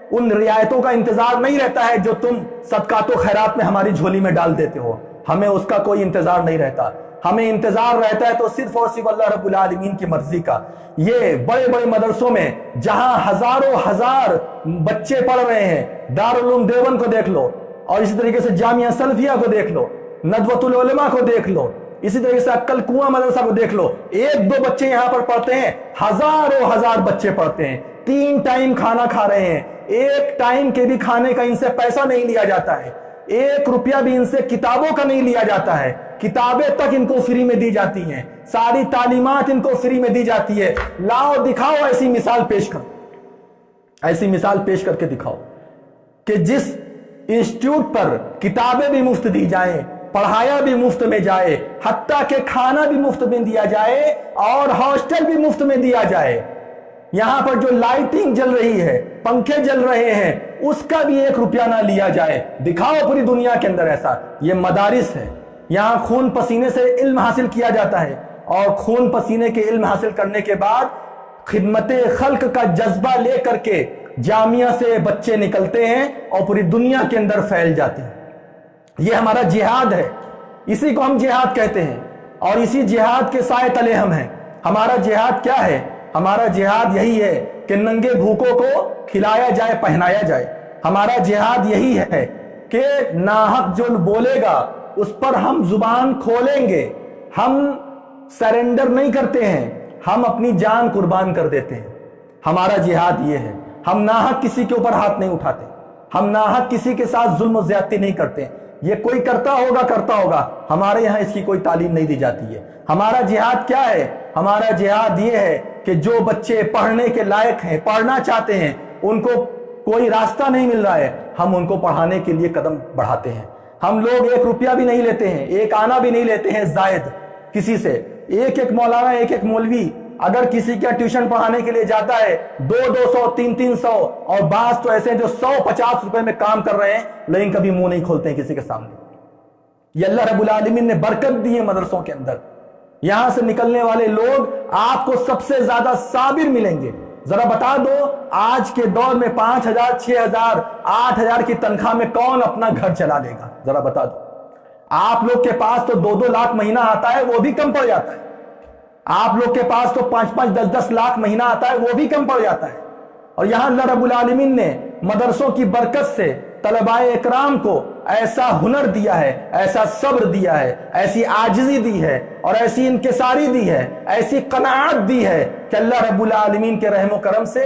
ان رعایتوں کا انتظار نہیں رہتا ہے جو تم صدقات و خیرات میں ہماری جھولی میں ڈال دیتے ہو، ہمیں اس کا کوئی انتظار نہیں رہتا۔ ہمیں انتظار رہتا ہے تو صرف اور صرف اللہ رب العالمین کی مرضی کا۔ یہ بڑے بڑے مدرسوں میں جہاں ہزاروں ہزار بچے پڑھ رہے ہیں، دارالعلوم دیوبند کو دیکھ لو، اور اسی طریقے سے جامعہ سلفیہ کو دیکھ لو، ندوۃ العلماء کو دیکھ لو، اسی طریقے سے عقل کنواں مدرسہ کو دیکھ لو، ایک دو بچے یہاں پر پڑھتے ہیں، ہزاروں ہزار بچے پڑھتے ہیں، 3 ٹائم کھانا کھا رہے ہیں، ایک ٹائم کے بھی کھانے کا ان سے پیسہ نہیں لیا جاتا ہے، 1 روپیہ بھی ان سے کتابوں کا نہیں لیا جاتا ہے، کتابیں تک ان کو فری میں دی جاتی ہیں، ساری تعلیمات ان کو فری میں دی جاتی ہے۔ لاؤ دکھاؤ ایسی مثال پیش کر، ایسی مثال پیش کر کے دکھاؤ کہ جس انسٹیٹیوٹ پر کتابیں بھی مفت دی جائیں، پڑھایا بھی مفت میں جائے، حتیٰ کہ کھانا بھی مفت میں دیا جائے اور ہاسٹل بھی مفت میں دیا جائے، یہاں پر جو لائٹنگ جل رہی ہے، پنکھے جل رہے ہیں، اس کا بھی 1 روپیہ نہ لیا جائے، دکھاؤ پوری دنیا کے اندر ایسا۔ یہ مدارس ہے، یہاں خون پسینے سے علم حاصل کیا جاتا ہے، اور خون پسینے کے علم حاصل کرنے کے بعد خدمت خلق کا جذبہ لے کر کے جامعہ سے بچے نکلتے ہیں اور پوری دنیا کے اندر پھیل جاتے ہیں۔ یہ ہمارا جہاد ہے، اسی کو ہم جہاد کہتے ہیں، اور اسی جہاد کے سائے تلے ہم ہیں۔ ہمارا جہاد کیا ہے؟ ہمارا جہاد یہی ہے کہ ننگے بھوکوں کو کھلایا جائے، پہنایا جائے۔ ہمارا جہاد یہی ہے کہ ناحق جو بولے گا اس پر ہم زبان کھولیں گے، ہم سرنڈر نہیں کرتے ہیں، ہم اپنی جان قربان کر دیتے ہیں۔ ہمارا جہاد یہ ہے، ہم ناحق کسی کے اوپر ہاتھ نہیں اٹھاتے، ہم ناحق کسی کے ساتھ ظلم و زیادتی نہیں کرتے۔ یہ کوئی کرتا ہوگا، ہمارے یہاں اس کی کوئی تعلیم نہیں دی جاتی ہے۔ ہمارا جہاد کیا ہے؟ ہمارا جہاد یہ ہے کہ جو بچے پڑھنے کے لائق ہیں، پڑھنا چاہتے ہیں، ان کو کوئی راستہ نہیں مل رہا ہے، ہم ان کو پڑھانے کے لیے قدم بڑھاتے ہیں۔ ہم لوگ 1 روپیہ بھی نہیں لیتے ہیں، 1 آنا بھی نہیں لیتے ہیں زائد کسی سے۔ ایک مولانا، ایک مولوی اگر کسی کا ٹیوشن پڑھانے کے لیے جاتا ہے 200 300 اور بعض تو ایسے ہیں جو 150 روپے میں کام کر رہے ہیں، لیکن کبھی منہ نہیں کھولتے ہیں کسی کے سامنے۔ یہ اللہ رب العالمین نے برکت دی ہے مدرسوں کے اندر۔ یہاں سے نکلنے والے لوگ آپ کو سب سے زیادہ صابر ملیں گے، ذرا بتا دو آج کے دور میں 5,000 6,000 8,000 کی تنخواہ میں کون اپنا گھر چلا لے گا؟ ذرا بتا دو۔ آپ لوگ کے پاس تو 2-2 لاکھ مہینہ آتا ہے، وہ بھی کم پڑ جاتا ہے۔ آپ لوگ کے پاس تو 5-5 10-10 لاکھ مہینہ آتا ہے، وہ بھی کم پڑ جاتا ہے۔ اور یہاں اللہ رب العالمین نے مدرسوں کی برکت سے طلباء اکرام کو ایسا ہنر دیا ہے، ایسا صبر دیا ہے، ایسی عاجزی دی ہے، اور ایسی انکساری دی ہے، ایسی قناعت دی ہے کہ اللہ رب العالمین کے رحم و کرم سے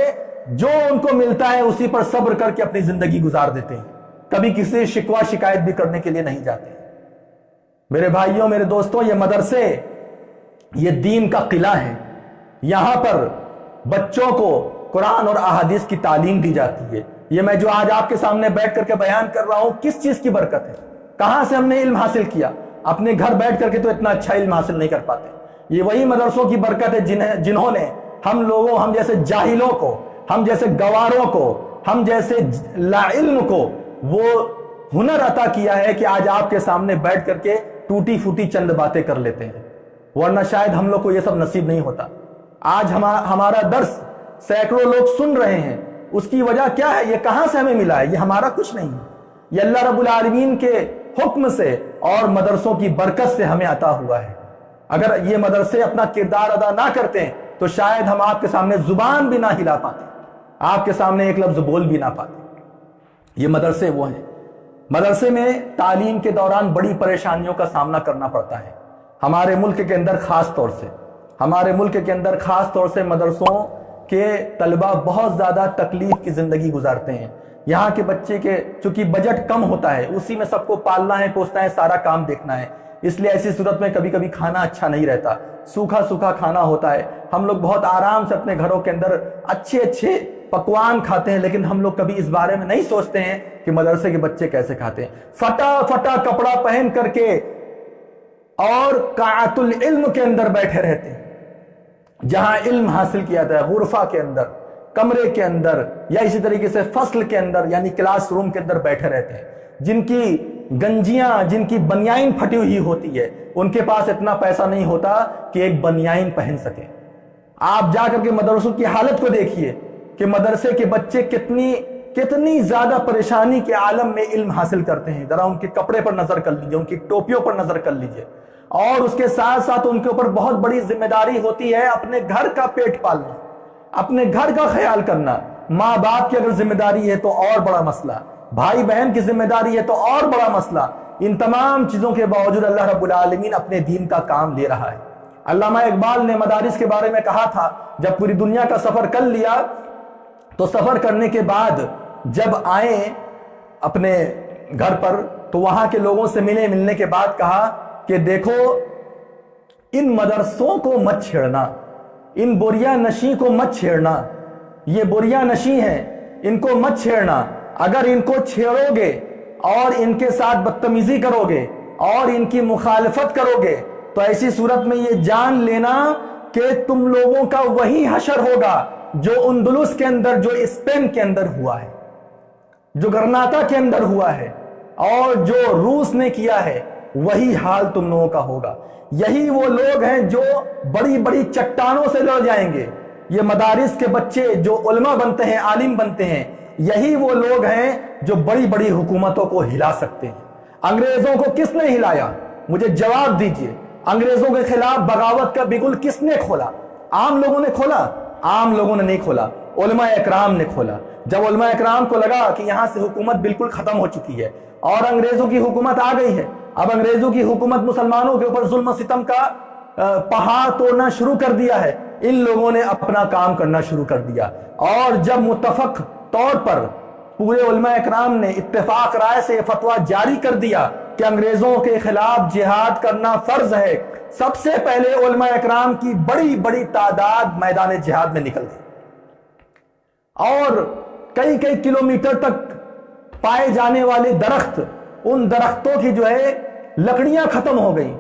جو ان کو ملتا ہے اسی پر صبر کر کے اپنی زندگی گزار دیتے ہیں، کبھی کسی شکوہ شکایت بھی کرنے کے لیے نہیں جاتے۔ میرے بھائیوں، میرے دوستوں، یہ مدرسے یہ دین کا قلعہ ہے۔ یہاں پر بچوں کو قرآن اور احادیث کی تعلیم دی جاتی ہے۔ یہ میں جو آج آپ کے سامنے بیٹھ کر کے بیان کر رہا ہوں، کس چیز کی برکت ہے؟ کہاں سے ہم نے علم حاصل کیا؟ اپنے گھر بیٹھ کر کے تو اتنا اچھا علم حاصل نہیں کر پاتے۔ یہ وہی مدرسوں کی برکت ہے جنہوں نے ہم لوگوں، ہم جیسے جاہلوں کو، ہم جیسے گواروں کو، ہم جیسے لا علم کو وہ ہنر عطا کیا ہے کہ آج آپ کے سامنے بیٹھ کر کے ٹوٹی پھوٹی چند باتیں کر لیتے ہیں، ورنہ شاید ہم لوگ کو یہ سب نصیب نہیں ہوتا۔ آج ہمارا درس سینکڑوں لوگ سن رہے ہیں، اس کی وجہ کیا ہے؟ یہ کہاں سے ہمیں ملا ہے؟ یہ ہمارا کچھ نہیں ہے، یہ اللہ رب العالمین کے حکم سے اور مدرسوں کی برکت سے ہمیں عطا ہوا ہے۔ اگر یہ مدرسے اپنا کردار ادا نہ کرتے تو شاید ہم آپ کے سامنے زبان بھی نہ ہلا پاتے، آپ کے سامنے ایک لفظ بول بھی نہ پاتے۔ یہ مدرسے وہ ہیں۔ مدرسے میں تعلیم کے دوران بڑی پریشانیوں کا سامنا کرنا پڑتا ہے۔ ہمارے ملک کے اندر خاص طور سے مدرسوں کے طلبہ بہت زیادہ تکلیف کی زندگی گزارتے ہیں۔ یہاں کے بچے کے چونکہ بجٹ کم ہوتا ہے، اسی میں سب کو پالنا ہے، پوسنا ہے، سارا کام دیکھنا ہے، اس لیے ایسی صورت میں کبھی کبھی کھانا اچھا نہیں رہتا، سوکھا کھانا ہوتا ہے۔ ہم لوگ بہت آرام سے اپنے گھروں کے اندر اچھے پکوان کھاتے ہیں، لیکن ہم لوگ کبھی اس بارے میں نہیں سوچتے ہیں کہ مدرسے کے بچے کیسے کھاتے ہیں۔ فٹا کپڑا پہن کر کے اور قاعۃ العلم کے اندر بیٹھے رہتے ہیں، جہاں علم حاصل کیا جاتا ہے، غرفہ کے اندر، کمرے کے اندر، یا اسی طریقے سے فصل کے اندر یعنی کلاس روم کے اندر بیٹھے رہتے ہیں، جن کی گنجیاں، جن کی بنیائن پھٹی ہوئی ہوتی ہے، ان کے پاس اتنا پیسہ نہیں ہوتا کہ ایک بنیائن پہن سکے۔ آپ جا کر کے مدرسوں کی حالت کو دیکھیے کہ مدرسے کے بچے کتنی زیادہ پریشانی کے عالم میں علم حاصل کرتے ہیں۔ ذرا ان کے کپڑے پر نظر کر لیجئے، ان کی ٹوپیوں پر نظر کر لیجئے، اور اس کے ساتھ ساتھ ان کے اوپر بہت بڑی ذمہ داری ہوتی ہے اپنے گھر کا پیٹ پالنا، اپنے گھر کا خیال کرنا۔ ماں باپ کی اگر ذمہ داری ہے تو اور بڑا مسئلہ، بھائی بہن کی ذمہ داری ہے تو اور بڑا مسئلہ۔ ان تمام چیزوں کے باوجود اللہ رب العالمین اپنے دین کا کام لے رہا ہے۔ علامہ اقبال نے مدارس کے بارے میں کہا تھا، جب پوری دنیا کا سفر کر لیا تو سفر کرنے کے بعد جب آئے اپنے گھر پر تو وہاں کے لوگوں سے ملنے کے بعد کہا کہ دیکھو ان مدرسوں کو مت چھیڑنا، ان بوریا نشیں کو مت چھیڑنا، یہ بوریا نشیں ہیں، ان کو مت چھیڑنا۔ اگر ان کو چھیڑو گے اور ان کے ساتھ بدتمیزی کرو گے اور ان کی مخالفت کرو گے تو ایسی صورت میں یہ جان لینا کہ تم لوگوں کا وہی حشر ہوگا جو اندلس کے اندر، جو اسپین کے اندر ہوا ہے، جو گرناطہ کے اندر ہوا ہے، اور جو روس نے کیا ہے، وہی حال تم لوگوں کا ہوگا۔ یہی وہ لوگ ہیں جو بڑی بڑی چٹانوں سے لڑ جائیں گے۔ یہ مدارس کے بچے جو علماء بنتے ہیں، عالم بنتے ہیں، یہی وہ لوگ ہیں جو بڑی بڑی حکومتوں کو ہلا سکتے ہیں۔ انگریزوں کو کس نے ہلایا؟ مجھے جواب دیجئے۔ انگریزوں کے خلاف بغاوت کا بگل کس نے کھولا؟ عام لوگوں نے کھولا؟ عام لوگوں نے نہیں کھولا، علماء اکرام نے کھولا۔ جب علماء اکرام کو لگا کہ یہاں سے حکومت بالکل ختم ہو چکی ہے اور انگریزوں کی حکومت آ گئی ہے، اب انگریزوں کی حکومت مسلمانوں کے اوپر ظلم و ستم کا پہاڑ توڑنا شروع کر دیا ہے، ان لوگوں نے اپنا کام کرنا شروع کر دیا۔ اور جب متفق طور پر پورے علماء اکرام نے اتفاق رائے سے یہ فتویٰ جاری کر دیا کہ انگریزوں کے خلاف جہاد کرنا فرض ہے، سب سے پہلے علماء اکرام کی بڑی بڑی تعداد میدان جہاد میں نکل گئی، اور کئی کلومیٹر تک پائے جانے والے درخت، ان درختوں کی جو ہے لکڑیاں ختم ہو گئی،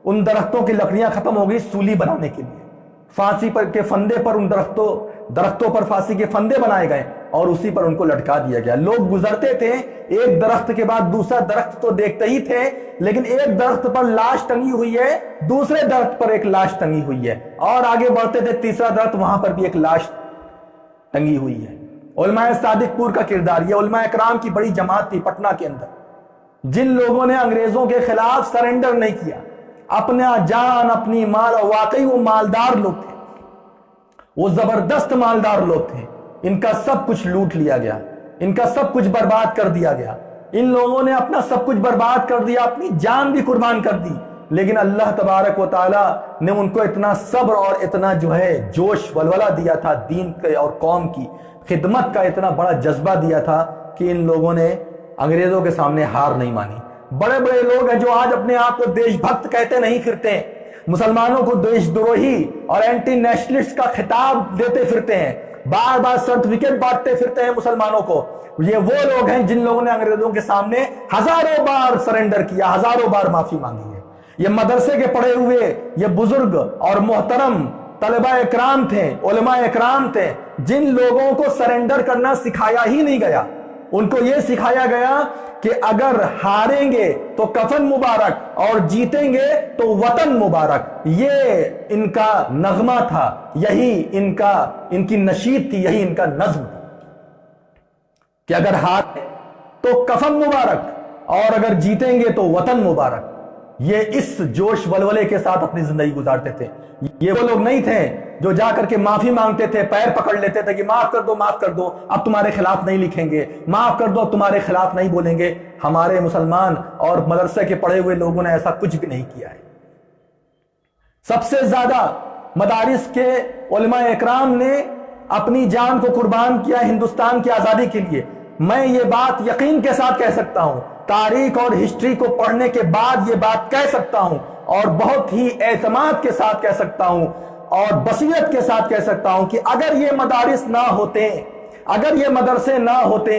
ان درختوں کی لکڑیاں ختم ہو گئی سولی بنانے کے لیے۔ پھانسی پر کے فندے پر ان درختوں پر پھانسی کے فندے بنائے گئے اور اسی پر ان کو لٹکا دیا گیا۔ لوگ گزرتے تھے، ایک درخت کے بعد دوسرا درخت تو دیکھتے ہی تھے، لیکن ایک درخت پر لاش ٹنگی ہوئی ہے، دوسرے درخت پر ایک لاش ٹنگی ہوئی ہے، اور آگے بڑھتے تھے، تیسرا درخت، وہاں پر بھی ایک لاش ٹنگی ہوئی ہے۔ علماء صادق پور کا کردار، یہ علماء اکرام کی بڑی جماعت تھی پٹنہ کے اندر، جن لوگوں نے انگریزوں کے خلاف سرنڈر نہیں کیا، اپنا جان اپنی مال، واقعی وہ مالدار لوگ تھے، وہ زبردست مالدار لوگ تھے، ان کا سب کچھ لوٹ لیا گیا، ان کا سب کچھ برباد کر دیا گیا، ان لوگوں نے اپنا سب کچھ برباد کر دیا، اپنی جان بھی قربان کر دی، لیکن اللہ تبارک و تعالی نے ان کو اتنا صبر اور اتنا جو ہے جوش ولولہ دیا تھا، دین کے اور قوم کی خدمت کا اتنا بڑا جذبہ دیا تھا کہ ان لوگوں نے انگریزوں کے سامنے ہار نہیں مانی۔ بڑے بڑے لوگ ہیں جو آج اپنے آپ کو دیش بھکت کہتے نہیں پھرتے، مسلمانوں کو دیش دروہی اور اینٹی نیشنلسٹ کا خطاب دیتے پھرتے ہیں، بار بار سرٹیفکیٹ بانٹتے پھرتے ہیں مسلمانوں کو، یہ وہ لوگ ہیں جن لوگوں نے انگریزوں کے سامنے ہزاروں بار سرنڈر کیا، ہزاروں بار معافی مانگی ہے۔ یہ مدرسے کے پڑھے ہوئے یہ بزرگ اور محترم طلبہ اکرام تھے، علماء اکرام تھے، جن لوگوں کو سرنڈر کرنا سکھایا ہی نہیں گیا، ان کو یہ سکھایا گیا کہ اگر ہاریں گے تو کفن مبارک اور جیتیں گے تو وطن مبارک۔ یہ ان کا نغمہ تھا، یہی ان کی نشید تھی، یہی ان کا نظم تھا کہ اگر ہاریں تو کفن مبارک اور اگر جیتیں گے تو وطن مبارک۔ یہ اس جوش ولولے کے ساتھ اپنی زندگی گزارتے تھے۔ یہ وہ لوگ نہیں تھے جو جا کر کے معافی مانگتے تھے، پیر پکڑ لیتے تھے کہ معاف کر دو، معاف کر دو، اب تمہارے خلاف نہیں لکھیں گے، معاف کر دو، اب تمہارے خلاف نہیں بولیں گے۔ ہمارے مسلمان اور مدرسے کے پڑھے ہوئے لوگوں نے ایسا کچھ بھی نہیں کیا ہے۔ سب سے زیادہ مدارس کے علماء اکرام نے اپنی جان کو قربان کیا ہندوستان کی آزادی کے لیے۔ میں یہ بات یقین کے ساتھ کہہ سکتا ہوں، تاریخ اور ہسٹری کو پڑھنے کے بعد یہ بات کہہ سکتا ہوں، اور بہت ہی اعتماد کے ساتھ کہہ سکتا ہوں اور بصیرت کے ساتھ کہہ سکتا ہوں کہ اگر یہ مدارس نہ ہوتے، اگر یہ مدرسے نہ ہوتے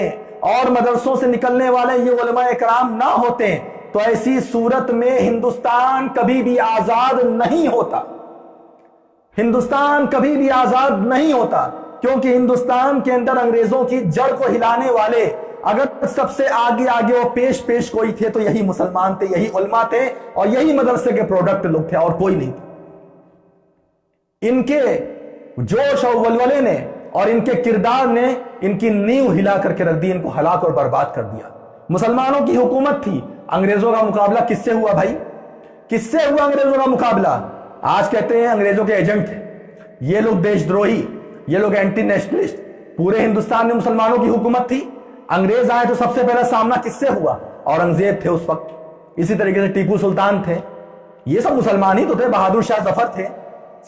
اور مدرسوں سے نکلنے والے یہ علماء اکرام نہ ہوتے تو ایسی صورت میں ہندوستان کبھی بھی آزاد نہیں ہوتا، ہندوستان کبھی بھی آزاد نہیں ہوتا، کیونکہ ہندوستان کے اندر انگریزوں کی جڑ کو ہلانے والے اگر سب سے آگے وہ پیش کوئی تھے تو یہی مسلمان تھے، یہی علماء تھے اور یہی مدرسے کے پروڈکٹ لوگ تھے، اور کوئی نہیں تھے۔ ان کے جوش اور ولولے نے اور ان کے کردار نے ان کی نیو ہلا کر کے رکھ دی، ان کو ہلاک اور برباد کر دیا۔ مسلمانوں کی حکومت تھی، انگریزوں کا مقابلہ کس سے ہوا بھائی؟ کس سے ہوا انگریزوں کا مقابلہ؟ آج کہتے ہیں انگریزوں کے ایجنٹ تھے، یہ لوگ دیش دروہی، یہ لوگ اینٹی نیشنلسٹ۔ پورے ہندوستان میں مسلمانوں کی حکومت تھی، انگریز آئے تو سب سے پہلا سامنا کس سے ہوا؟ اورنگزیب تھے اس وقت، اسی طریقے سے ٹیپو سلطان تھے، یہ سب مسلمان ہی تو تھے، بہادر شاہ ظفر تھے۔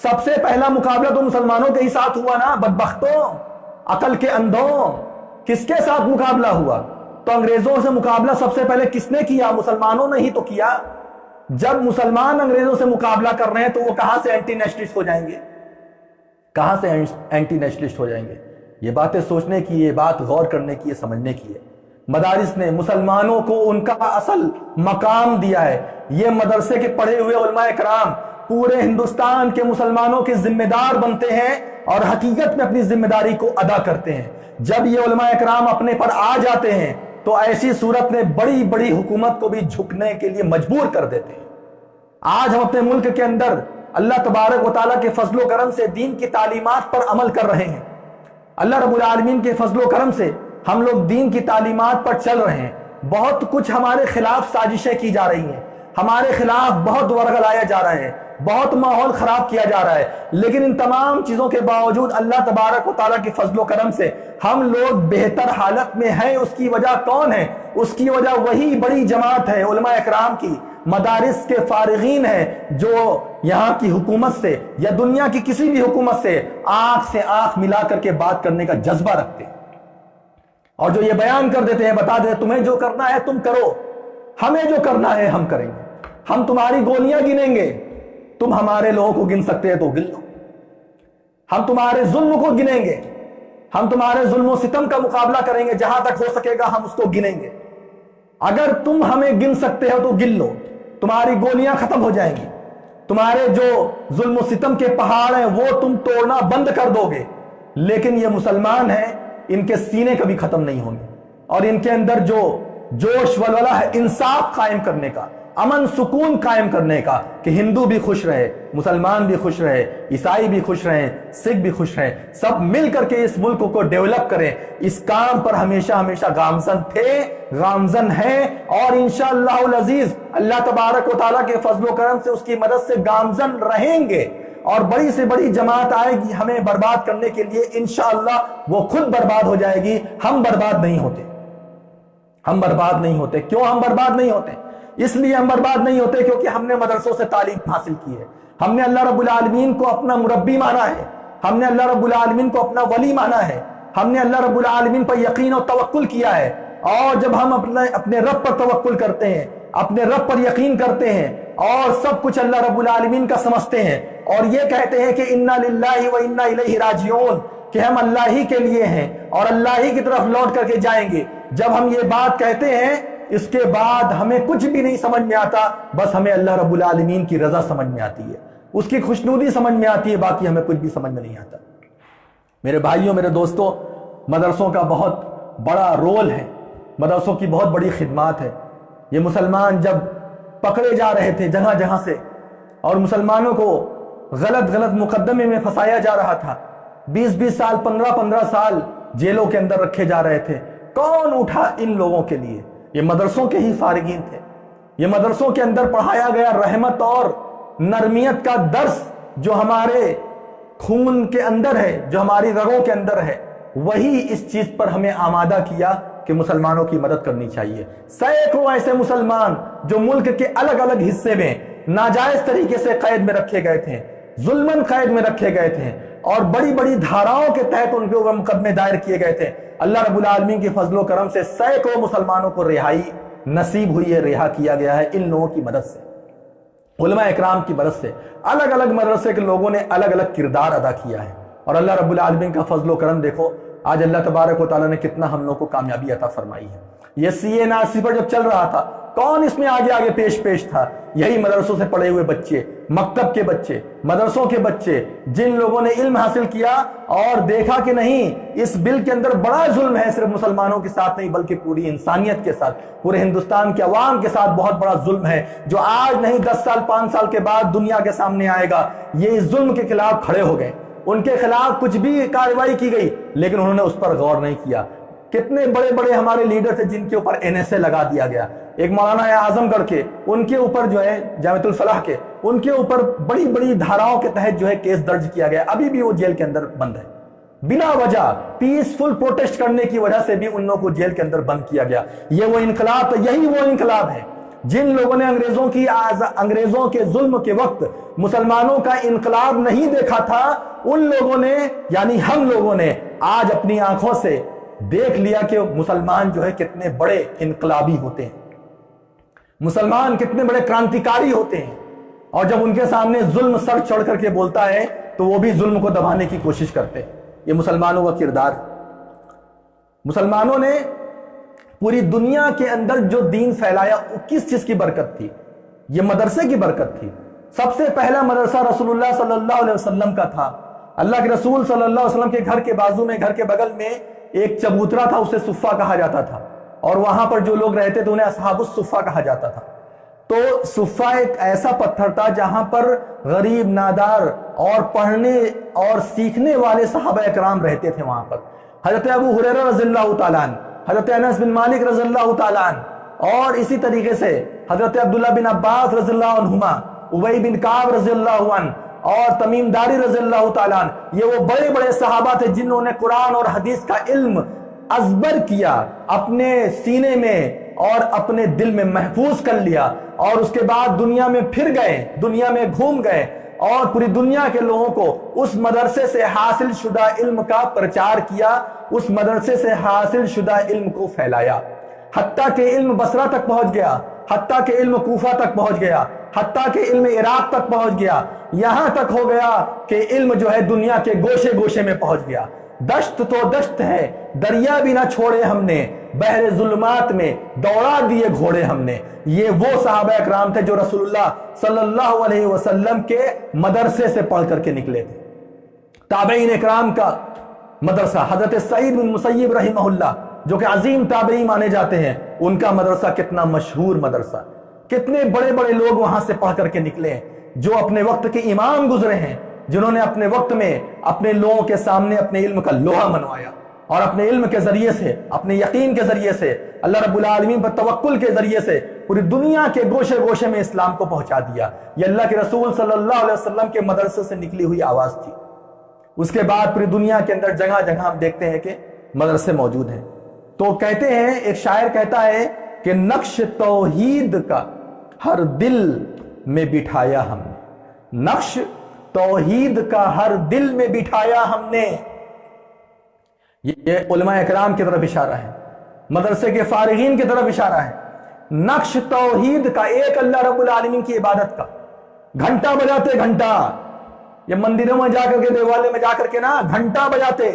سب سے پہلا مقابلہ تو مسلمانوں کے ہی ساتھ ہوا نا، بدبختوں، عقل کے اندھوں، کس کے ساتھ مقابلہ ہوا؟ تو انگریزوں سے مقابلہ سب سے پہلے کس نے کیا؟ مسلمانوں نے ہی تو کیا۔ جب مسلمان انگریزوں سے مقابلہ کر رہے ہیں تو وہ کہاں سے اینٹی نیشنلسٹ ہو جائیں گے؟ کہاں سے اینٹی نیشنلسٹ ہو جائیں گے؟ یہ باتیں سوچنے کی، یہ بات غور کرنے کی، یہ سمجھنے کی ہے۔ مدارس نے مسلمانوں کو ان کا اصل مقام دیا ہے۔ یہ مدرسے کے پڑھے ہوئے علماء اکرام پورے ہندوستان کے مسلمانوں کے ذمہ دار بنتے ہیں اور حقیقت میں اپنی ذمہ داری کو ادا کرتے ہیں۔ جب یہ علماء اکرام اپنے پر آ جاتے ہیں تو ایسی صورت میں بڑی بڑی حکومت کو بھی جھکنے کے لیے مجبور کر دیتے ہیں۔ آج ہم اپنے ملک کے اندر اللہ تبارک و تعالیٰ کے فضل و کرم سے دین کی تعلیمات پر عمل کر رہے ہیں۔ اللہ رب العالمین کے فضل و کرم سے ہم لوگ دین کی تعلیمات پر چل رہے ہیں۔ بہت کچھ ہمارے خلاف سازشیں کی جا رہی ہیں، ہمارے خلاف بہت ورغ لایا جا رہا ہے، بہت ماحول خراب کیا جا رہا ہے، لیکن ان تمام چیزوں کے باوجود اللہ تبارک و تعالیٰ کے فضل و کرم سے ہم لوگ بہتر حالت میں ہیں۔ اس کی وجہ کون ہے؟ اس کی وجہ وہی بڑی جماعت ہے علماء اکرام کی، مدارس کے فارغین ہیں، جو یہاں کی حکومت سے یا دنیا کی کسی بھی حکومت سے آنکھ ملا کر کے بات کرنے کا جذبہ رکھتے ہیں، اور جو یہ بیان کر دیتے ہیں، بتا دیتے تمہیں جو کرنا ہے تم کرو، ہمیں جو کرنا ہے ہم کریں گے، ہم تمہاری گولیاں گنیں گے، تم ہمارے لوگوں کو گن سکتے ہیں تو گن لو، ہم تمہارے ظلم کو گنیں گے، ہم تمہارے ظلم و ستم کا مقابلہ کریں گے، جہاں تک ہو سکے گا ہم اس کو گنیں گے، اگر تم ہمیں گن سکتے ہو تو گن لو، تمہاری گولیاں ختم ہو جائیں گی، تمہارے جو ظلم و ستم کے پہاڑ ہیں وہ تم توڑنا بند کر دو گے، لیکن یہ مسلمان ہیں، ان کے سینے کبھی ختم نہیں ہوں گے، اور ان کے اندر جو جوش ولولہ ہے انصاف قائم کرنے کا، امن سکون قائم کرنے کا کہ ہندو بھی خوش رہے، مسلمان بھی خوش رہے، عیسائی بھی خوش رہیں، سکھ بھی خوش رہیں، سب مل کر کے اس ملک کو ڈیولپ کریں، اس کام پر ہمیشہ ہمیشہ گامزن تھے، گامزن ہیں، اور انشاءاللہ العزیز اللہ تبارک و تعالیٰ کے فضل و کرم سے اس کی مدد سے گامزن رہیں گے، اور بڑی سے بڑی جماعت آئے گی ہمیں برباد کرنے کے لیے، انشاءاللہ وہ خود برباد ہو جائے گی، ہم برباد نہیں ہوتے، ہم برباد نہیں ہوتے۔ کیوں ہم برباد نہیں ہوتے؟ اس لیے ہم برباد نہیں ہوتے کیونکہ ہم نے مدرسوں سے تعلیم حاصل کی ہے، ہم نے اللہ رب العالمین کو اپنا مربی مانا ہے، ہم نے اللہ رب العالمین کو اپنا ولی مانا ہے، ہم نے اللہ رب العالمین پر یقین اور توکل کیا ہے، اور جب ہم اپنے رب پر توکل کرتے ہیں، اپنے رب پر یقین کرتے ہیں، اور سب کچھ اللہ رب العالمین کا سمجھتے ہیں، اور یہ کہتے ہیں کہ انا للہ و انا الیہ راجعون، کہ ہم اللہ ہی کے لیے ہیں اور اللہ ہی کی طرف لوٹ کر کے جائیں گے، جب ہم یہ بات کہتے ہیں اس کے بعد ہمیں کچھ بھی نہیں سمجھ میں آتا، بس ہمیں اللہ رب العالمین کی رضا سمجھ میں آتی ہے، اس کی خوشنودی سمجھ میں آتی ہے، باقی ہمیں کچھ بھی سمجھ میں نہیں آتا۔ میرے بھائیوں، میرے دوستوں، مدرسوں کا بہت بڑا رول ہے، مدرسوں کی بہت بڑی خدمات ہے۔ یہ مسلمان جب پکڑے جا رہے تھے جگہ جگہ سے، اور مسلمانوں کو غلط غلط مقدمے میں پھنسایا جا رہا تھا، 20 سال 15 سال جیلوں کے اندر رکھے جا رہے تھے، کون اٹھا ان لوگوں کے لیے؟ یہ مدرسوں کے ہی فارغین تھے، یہ مدرسوں کے اندر پڑھایا گیا رحمت اور نرمیت کا درس جو ہمارے خون کے اندر ہے، جو ہماری رگوں کے اندر ہے، وہی اس چیز پر ہمیں آمادہ کیا کہ مسلمانوں کی مدد کرنی چاہیے۔ سینکڑوں ایسے مسلمان جو ملک کے الگ الگ حصے میں ناجائز طریقے سے قید میں رکھے گئے تھے، ظلمن قید میں رکھے گئے تھے، اور بڑی بڑی دھاراؤں کے تحت ان کے اوپر مقدمے دائر کیے گئے تھے، اللہ رب العالمین کے فضل و کرم سے سینکڑوں مسلمانوں کو رہائی نصیب ہوئی ہے، رہا کیا گیا ہے ان لوگوں کی مدد سے، علماء اکرام کی مدد سے۔ الگ الگ مدرسے کے لوگوں نے الگ الگ کردار ادا کیا ہے، اور اللہ رب العالمین کا فضل و کرم دیکھو آج اللہ تبارک و تعالیٰ نے کتنا ہم لوگوں کو کامیابی عطا فرمائی ہے۔ یہ CA پر جب چل رہا تھا، کون اس میں آگے آگے پیش تھا؟ یہی مدرسوں سے پڑھے ہوئے بچے، مکتب کے بچے، مدرسوں کے بچے، جن لوگوں نے علم حاصل کیا اور دیکھا کہ نہیں، اس بل کے اندر بڑا ظلم ہے، صرف مسلمانوں کے ساتھ نہیں بلکہ پوری انسانیت کے ساتھ، پورے ہندوستان کے عوام کے ساتھ بہت بڑا ظلم ہے، جو آج نہیں 10 سال 5 سال کے بعد دنیا کے سامنے آئے گا۔ یہ اس ظلم کے خلاف کھڑے ہو گئے، ان کے خلاف کچھ بھی کارروائی کی گئی لیکن انہوں نے اس پر غور نہیں کیا۔ کتنے بڑے بڑے ہمارے لیڈر تھے جن کے اوپر NSA لگا دیا گیا، ایک مولانا اعظم گڑھ کے، ان کے اوپر جو ہے جامعۃ الفلاح کے، ان کے اوپر بڑی بڑی دھاراؤں کے تحت جو ہے کیس درج کیا گیا، ابھی بھی وہ جیل کے اندر بند ہے، بلا وجہ پیسفل پروٹیسٹ کرنے کی وجہ سے بھی ان لوگوں کو جیل کے اندر بند کیا گیا۔ یہ وہ انقلاب، یہی وہ انقلاب ہے جن لوگوں نے انگریزوں کے ظلم کے وقت مسلمانوں کا انقلاب نہیں دیکھا تھا، ان لوگوں نے یعنی ہم لوگوں نے آج اپنی آنکھوں سے دیکھ لیا کہ مسلمان جو ہے کتنے بڑے انقلابی ہوتے ہیں، مسلمان کتنے بڑے کرانتیکاری ہوتے ہیں، اور جب ان کے سامنے ظلم سر چڑھ کر کے بولتا ہے تو وہ بھی ظلم کو دبانے کی کوشش کرتے ہیں۔ یہ مسلمانوں کا کردار ہے۔ مسلمانوں نے پوری دنیا کے اندر جو دین پھیلایا وہ کس چیز کی برکت تھی؟ یہ مدرسے کی برکت تھی۔ سب سے پہلا مدرسہ رسول اللہ صلی اللہ علیہ وسلم کا تھا۔ اللہ کے رسول صلی اللہ علیہ وسلم کے گھر کے بازو میں، گھر کے بغل میں ایک چبوترا تھا، اسے صفہ کہا جاتا تھا، اور وہاں پر جو لوگ رہتے تھے انہیں اصحاب الصفہ کہا جاتا تھا۔ تو صفہ ایک ایسا پتھر تھا جہاں پر غریب، نادار اور پڑھنے اور سیکھنے والے صحابہ اکرام رہتے تھے۔ وہاں پر حضرت ابو ہریرہ رضی اللہ تعالیٰ عنہ، حضرت انس بن مالک رضی اللہ تعالیٰ عنہ، اور اسی طریقے سے حضرت عبداللہ بن عباس رضی اللہ عنہما، ابی بن کعب رضی اللہ عنہ، اور تمیم داری رضی اللہ تعالیٰ عنہ۔ یہ وہ بڑے بڑے صحابہ تھے جنہوں نے قرآن اور حدیث کا علم ازبر کیا، اپنے سینے میں اور اپنے دل میں محفوظ کر لیا، اور اس کے بعد دنیا میں پھر گئے، دنیا میں گھوم گئے، اور پوری دنیا کے لوگوں کو اس مدرسے سے حاصل شدہ علم کا پرچار کیا، اس مدرسے سے حاصل شدہ علم کو پھیلایا، حتیٰ کہ علم بصرہ تک پہنچ گیا، حتیٰ کہ علم کوفہ تک پہنچ گیا، حتیٰ کہ علم عراق تک پہنچ گیا، یہاں تک ہو گیا کہ علم جو ہے دنیا کے گوشے گوشے میں پہنچ گیا۔ دشت تو دشت ہے، دریا بھی نہ چھوڑے ہم نے، بحر ظلمات میں دوڑا دیے گھوڑے ہم نے۔ یہ وہ صحابہ اکرام تھے جو رسول اللہ صلی اللہ علیہ وسلم کے مدرسے سے پڑھ کر کے نکلے تھے۔ تابعین اکرام کا مدرسہ، حضرت سعید بن مسیب رحمہ اللہ جو کہ عظیم تابعی مانے جاتے ہیں، ان کا مدرسہ کتنا مشہور مدرسہ، کتنے بڑے بڑے لوگ وہاں سے پڑھ کر کے نکلے ہیں، جو اپنے وقت کے امام گزرے ہیں، جنہوں نے اپنے وقت میں اپنے لوگوں کے سامنے اپنے علم کا لوہا منوایا، اور اپنے علم کے ذریعے سے، اپنے یقین کے ذریعے سے، اللہ رب العالمین پر توکل کے ذریعے سے پوری دنیا کے گوشے گوشے میں اسلام کو پہنچا دیا۔ یہ اللہ کے رسول صلی اللہ علیہ وسلم کے مدرسے سے نکلی ہوئی آواز تھی۔ اس کے بعد پوری دنیا کے اندر جگہ جگہ ہم دیکھتے ہیں کہ مدرسے موجود ہیں۔ تو کہتے ہیں، ایک شاعر کہتا ہے کہ نقش توحید کا ہر دل میں بٹھایا ہم نے، نقش توحید کا ہر دل میں بٹھایا ہم نے۔ یہ علماء اکرام کی طرف اشارہ ہے، مدرسے کے فارغین کی طرف اشارہ ہے۔ نقش توحید کا، ایک اللہ رب العالمین کی عبادت کا، گھنٹا بجاتے گھنٹا، یہ مندروں میں جا کر کے، دیوالے میں جا کر کے نا گھنٹا بجاتے،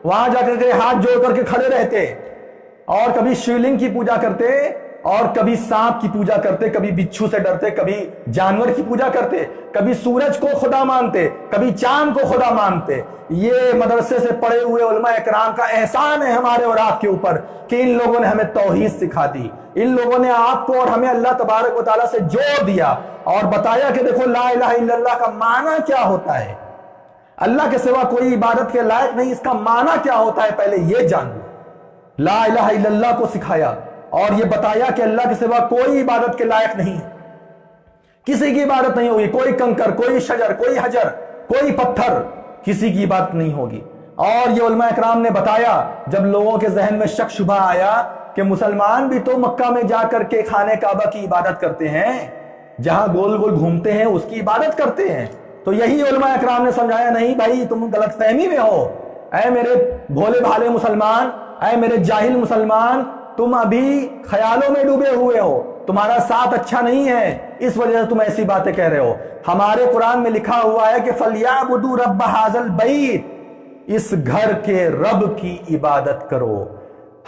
وہاں جا کر کے ہاتھ جوڑ کر کے کھڑے رہتے، اور کبھی شیولنگ کی پوجا کرتے، اور کبھی سانپ کی پوجا کرتے، کبھی بچھو سے ڈرتے، کبھی جانور کی پوجا کرتے، کبھی سورج کو خدا مانتے، کبھی چاند کو خدا مانتے۔ یہ مدرسے سے پڑھے ہوئے علماء اکرام کا احسان ہے ہمارے اور آپ کے اوپر کہ ان لوگوں نے ہمیں توحید سکھا دی، ان لوگوں نے آپ کو اور ہمیں اللہ تبارک و تعالیٰ سے جوڑ دیا اور بتایا کہ دیکھو لا الہ الا اللہ کا معنی کیا ہوتا ہے، اللہ کے سوا کوئی عبادت کے لائق نہیں، اس کا معنی کیا ہوتا ہے پہلے یہ جان لو۔ لا الہ الا اللہ کو سکھایا اور یہ بتایا کہ اللہ کے سوا کوئی عبادت کے لائق نہیں ہے، کسی کی عبادت نہیں ہوگی، کوئی کنکر، کوئی شجر، کوئی حجر، کوئی پتھر، کسی کی عبادت نہیں ہوگی۔ اور یہ علماء اکرام نے بتایا، جب لوگوں کے ذہن میں شک شبہ آیا کہ مسلمان بھی تو مکہ میں جا کر کے خانہ کعبہ کی عبادت کرتے ہیں، جہاں گول گول گھومتے ہیں اس کی عبادت کرتے ہیں، تو یہی علماء اکرام نے سمجھایا نہیں بھائی تم غلط فہمی میں ہو، اے میرے بھولے بھالے مسلمان، اے میرے جاہل مسلمان، تم ابھی خیالوں میں ڈوبے ہوئے ہو، تمہارا ساتھ اچھا نہیں ہے، اس وجہ سے تم ایسی باتیں کہہ رہے ہو۔ ہمارے قرآن میں لکھا ہوا ہے کہ فَلْيَعْبُدُوا رَبَّ هَذَا الْبَيْتِ، اس گھر کے رب کی عبادت کرو۔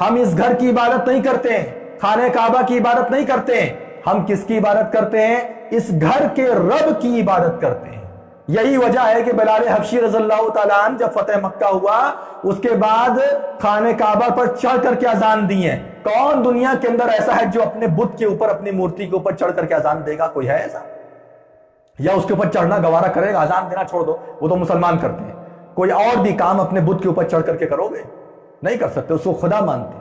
ہم اس گھر کی عبادت نہیں کرتے، خانہ کعبہ کی عبادت نہیں کرتے، ہم کس کی عبادت کرتے ہیں؟ اس گھر کے رب کی عبادت کرتے ہیں۔ یہی وجہ ہے کہ بلال حبشی رضی اللہ تعالیٰ عنہ جب فتح مکہ ہوا، اس کے بعد خانہ کعبہ پر چڑھ کر کے اذان دی ہے۔ کون دنیا کے اندر ایسا ہے جو اپنے بت کے اوپر، اپنی مورتی کے اوپر چڑھ کر کے اذان دے گا؟ کوئی ہے ایسا؟ یا اس کے اوپر چڑھنا گوارا کرے گا؟ اذان دینا چھوڑ دو، وہ تو مسلمان کرتے ہیں، کوئی اور بھی کام اپنے بت کے اوپر چڑھ کر کے کرو گے؟ نہیں کر سکتے، اس کو خدا مانتے،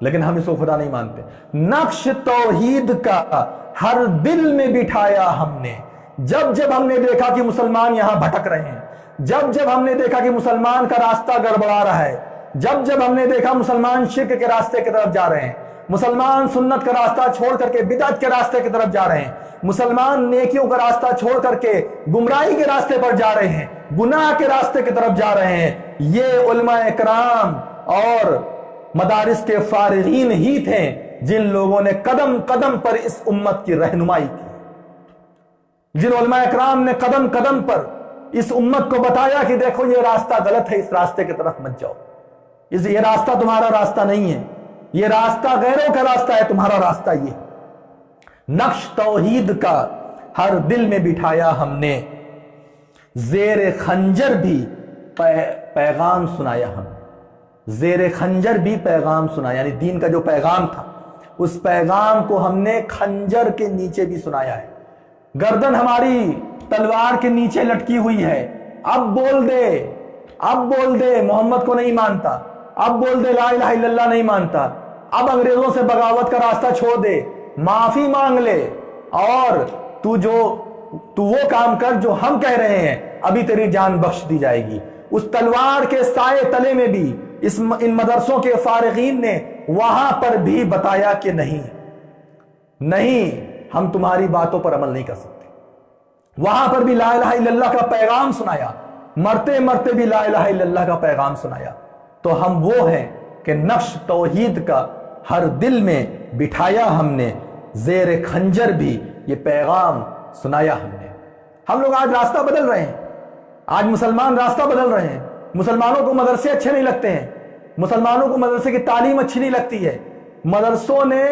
لیکن ہم اس کو خدا نہیں مانتے۔ نقش توحید کا ہر دل میں بٹھایا ہم نے۔ جب جب ہم نے دیکھا کہ مسلمان یہاں بھٹک رہے ہیں، جب جب ہم نے دیکھا کہ مسلمان کا راستہ گڑبڑا رہا ہے، جب جب ہم نے دیکھا مسلمان شرک کے راستے کی طرف جا رہے ہیں، مسلمان سنت کا راستہ چھوڑ کر کے بدعت کے راستے کی طرف جا رہے ہیں، مسلمان نیکیوں کا راستہ چھوڑ کر کے گمراہی کے راستے پر جا رہے ہیں، گناہ کے راستے کی طرف جا رہے ہیں، یہ علماء اکرام اور مدارس کے فارغین ہی تھے جن لوگوں نے قدم قدم پر اس امت کی رہنمائی کی، جن علماء اکرام نے قدم قدم پر اس امت کو بتایا کہ دیکھو یہ راستہ غلط ہے، اس راستے کی طرف مت جاؤ، یہ راستہ تمہارا راستہ نہیں ہے، یہ راستہ غیروں کا راستہ ہے، تمہارا راستہ یہ۔ نقش توحید کا ہر دل میں بٹھایا ہم نے، زیر خنجر بھی پیغام سنایا ہم، زیر خنجر بھی پیغام سنایا، یعنی دین کا جو پیغام تھا اس پیغام کو ہم نے خنجر کے نیچے بھی سنایا ہے۔ گردن ہماری تلوار کے نیچے لٹکی ہوئی ہے، اب بول دے، اب بول دے محمد کو نہیں مانتا، اب بول دے لا الہ الا اللہ نہیں مانتا، اب انگریزوں سے بغاوت کا راستہ چھوڑ دے، معافی مانگ لے، اور تو وہ کام کر جو ہم کہہ رہے ہیں، ابھی تیری جان بخش دی جائے گی۔ اس تلوار کے سائے تلے میں بھی ان مدرسوں کے فارغین نے وہاں پر بھی بتایا کہ نہیں ہم تمہاری باتوں پر عمل نہیں کر سکتے، وہاں پر بھی لا الہ الا اللہ کا پیغام سنایا، مرتے مرتے بھی لا الہ الا اللہ کا پیغام سنایا۔ تو ہم وہ ہیں کہ نقش توحید کا ہر دل میں بٹھایا ہم نے، زیر خنجر بھی یہ پیغام سنایا ہم نے۔ ہم لوگ آج راستہ بدل رہے ہیں، آج مسلمان راستہ بدل رہے ہیں، مسلمانوں کو مدرسے اچھے نہیں لگتے ہیں، مسلمانوں کو مدرسے کی تعلیم اچھی نہیں لگتی ہے، مدرسوں نے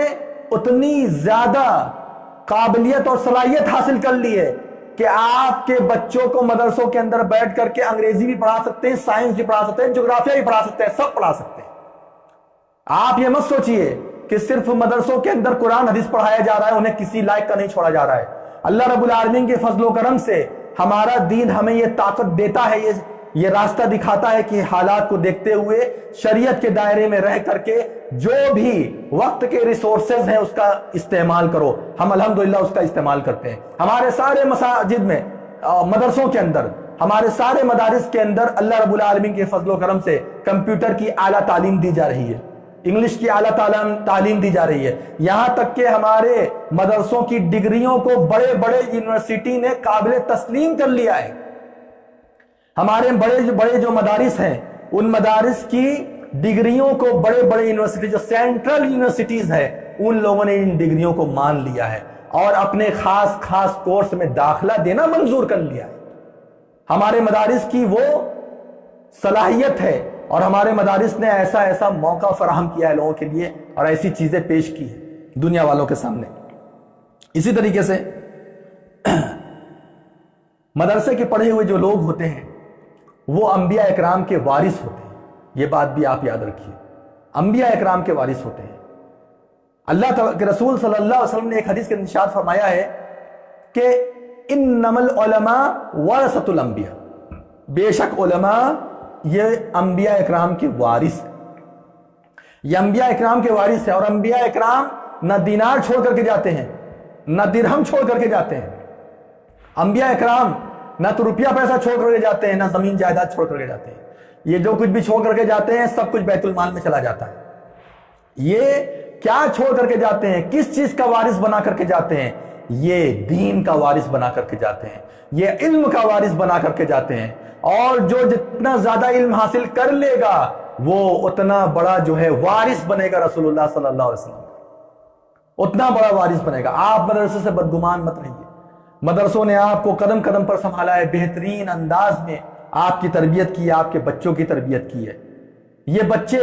اتنی زیادہ قابلیت اور صلاحیت حاصل کر لی ہے کہ آپ کے بچوں کو مدرسوں کے اندر بیٹھ کر کے انگریزی بھی پڑھا سکتے ہیں، سائنس بھی پڑھا سکتے ہیں، جغرافیہ بھی پڑھا سکتے ہیں، سب پڑھا سکتے ہیں۔ آپ یہ مت سوچئے کہ صرف مدرسوں کے اندر قرآن حدیث پڑھایا جا رہا ہے، انہیں کسی لائق کا نہیں چھوڑا جا رہا ہے۔ اللہ رب العالمین کے فضل و کرم سے ہمارا دین ہمیں یہ طاقت دیتا ہے، یہ راستہ دکھاتا ہے کہ حالات کو دیکھتے ہوئے شریعت کے دائرے میں رہ کر کے جو بھی وقت کے ریسورسز ہیں اس کا استعمال کرو۔ ہم الحمدللہ اس کا استعمال کرتے ہیں۔ ہمارے سارے مساجد میں، مدرسوں کے اندر، ہمارے سارے مدارس کے اندر اللہ رب العالمین کے فضل و کرم سے کمپیوٹر کی اعلیٰ تعلیم دی جا رہی ہے، انگلش کی اعلیٰ تعلیم دی جا رہی ہے، یہاں تک کہ ہمارے مدرسوں کی ڈگریوں کو بڑے بڑے یونیورسٹی نے قابل تسلیم کر لیا ہے۔ ہمارے بڑے جو مدارس ہیں ان مدارس کی ڈگریوں کو بڑے بڑے یونیورسٹی جو سینٹرل یونیورسٹیز ہیں ان لوگوں نے ان ڈگریوں کو مان لیا ہے اور اپنے خاص کورس میں داخلہ دینا منظور کر لیا ہے۔ ہمارے مدارس کی وہ صلاحیت ہے اور ہمارے مدارس نے ایسا موقع فراہم کیا ہے لوگوں کے لیے اور ایسی چیزیں پیش کی ہیں دنیا والوں کے سامنے۔ اسی طریقے سے مدرسے کے پڑھے ہوئے جو لوگ ہوتے ہیں وہ انبیاء اکرام کے وارث ہوتے ہیں، یہ بات بھی آپ یاد رکھیے، انبیاء اکرام کے وارث ہوتے ہیں۔ اللہ کے رسول صلی اللہ علیہ وسلم نے ایک حدیث کے ارشاد فرمایا ہے کہ انما العلماء ورثۃ الانبیاء، بے شک علماء یہ انبیاء اکرام کے وارث ہیں، یہ انبیاء اکرام کے وارث ہیں۔ اور انبیاء اکرام نہ دینار چھوڑ کر کے جاتے ہیں نہ درہم چھوڑ کر کے جاتے ہیں، انبیاء اکرام نہ تو روپیہ پیسہ چھوڑ کر کے جاتے ہیں نہ زمین جائیداد چھوڑ کر کے جاتے ہیں، یہ جو کچھ بھی چھوڑ کر کے جاتے ہیں سب کچھ بیت المال میں چلا جاتا ہے۔ یہ کیا چھوڑ کر کے جاتے ہیں، کس چیز کا وارث بنا کر کے جاتے ہیں؟ یہ دین کا وارث بنا کر کے جاتے ہیں، یہ علم کا وارث بنا کر کے جاتے ہیں، اور جو جتنا زیادہ علم حاصل کر لے گا وہ اتنا بڑا جو ہے وارث بنے گا رسول اللہ صلی اللہ علیہ وسلم، اتنا بڑا وارث بنے گا۔ آپ مدرسے سے بدگمان مت رہیے، مدرسوں نے آپ کو قدم قدم پر سنبھالا ہے، بہترین انداز میں آپ کی تربیت کی ہے، آپ کے بچوں کی تربیت کی ہے۔ یہ بچے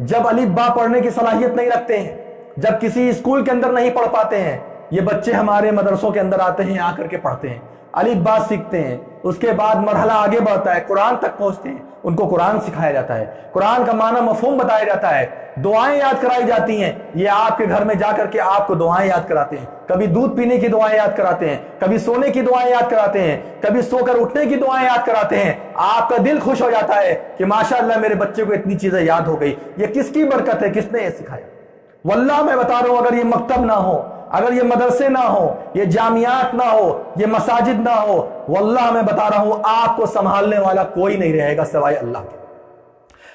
جب الف با پڑھنے کی صلاحیت نہیں رکھتے ہیں، جب کسی اسکول کے اندر نہیں پڑھ پاتے ہیں، یہ بچے ہمارے مدرسوں کے اندر آتے ہیں، آ کر کے پڑھتے ہیں، الف با سیکھتے ہیں، اس کے بعد مرحلہ آگے بڑھتا ہے، قرآن تک پہنچتے ہیں، ان کو قرآن سکھایا جاتا ہے، قرآن کا معنی مفہوم بتایا جاتا ہے، دعائیں یاد کرائی جاتی ہیں، یہ آپ کے گھر میں جا کر کے آپ کو دعائیں یاد کراتے ہیں، کبھی دودھ پینے کی دعائیں یاد کراتے ہیں، کبھی سونے کی دعائیں یاد کراتے ہیں، کبھی سو کر اٹھنے کی دعائیں یاد کراتے ہیں۔ آپ کا دل خوش ہو جاتا ہے کہ ماشاءاللہ میرے بچے کو اتنی چیزیں یاد ہو گئی، یہ کس کی برکت ہے، کس نے یہ سکھایا؟ واللہ میں بتا رہا ہوں، اگر یہ مکتب نہ ہو، اگر یہ مدرسے نہ ہو، یہ جامعات نہ ہو، یہ مساجد نہ ہو، واللہ میں بتا رہا ہوں آپ کو سنبھالنے والا کوئی نہیں رہے گا سوائے اللہ کے۔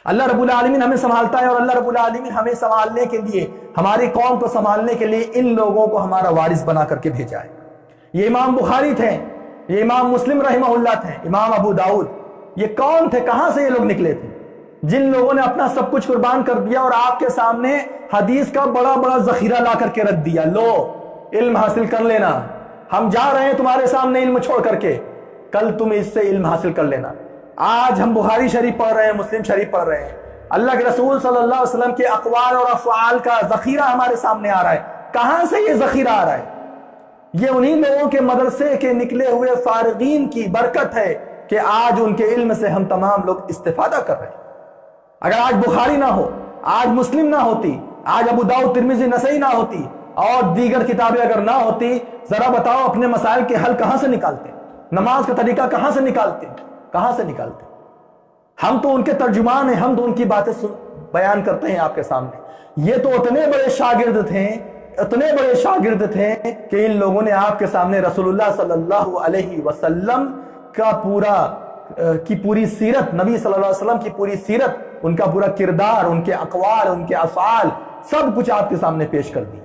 اللہ رب العالمین ہمیں سنبھالتا ہے، اور اللہ رب العالمین ہمیں سنبھالنے کے لیے، ہماری قوم کو سنبھالنے کے لیے ان لوگوں کو ہمارا وارث بنا کر کے بھیجا ہے۔ یہ امام بخاری تھے، یہ امام مسلم رحمہ اللہ تھے، امام ابو داؤد، یہ کون تھے، کہاں سے یہ لوگ نکلے تھے؟ جن لوگوں نے اپنا سب کچھ قربان کر دیا اور آپ کے سامنے حدیث کا بڑا بڑا ذخیرہ لا کر کے رکھ دیا، لو علم حاصل کر لینا، ہم جا رہے ہیں تمہارے سامنے علم چھوڑ کر کے، کل تم اس سے علم حاصل کر لینا۔ آج ہم بخاری شریف پڑھ رہے ہیں، مسلم شریف پڑھ رہے ہیں، اللہ کے رسول صلی اللہ علیہ وسلم کے اقوال اور افعال کا ذخیرہ ہمارے سامنے آ رہا ہے۔ کہاں سے یہ ذخیرہ آ رہا ہے؟ یہ انہی لوگوں کے مدرسے کے نکلے ہوئے فارغین کی برکت ہے کہ آج ان کے علم سے ہم تمام لوگ استفادہ کر رہے ہیں۔ اگر آج بخاری نہ ہو، آج مسلم نہ ہوتی، آج ابو داؤد ترمذی نسائی نہ ہوتی اور دیگر کتابیں اگر نہ ہوتی، ذرا بتاؤ اپنے مسائل کے حل کہاں سے نکالتے؟ نماز کا طریقہ کہاں سے نکالتے؟ کہاں سے نکالتے؟ ہم تو ان کے ترجمان ہیں، ہم تو ان کی باتیں بیان کرتے ہیں آپ کے سامنے۔ یہ تو اتنے بڑے شاگرد تھے، اتنے بڑے شاگرد تھے کہ ان لوگوں نے آپ کے سامنے رسول اللہ صلی اللہ علیہ وسلم کا پوری سیرت، نبی صلی اللہ علیہ وسلم کی پوری سیرت، ان کا پورا کردار، ان کے اقوال، ان کے افعال، سب کچھ آپ کے سامنے پیش کر دیا۔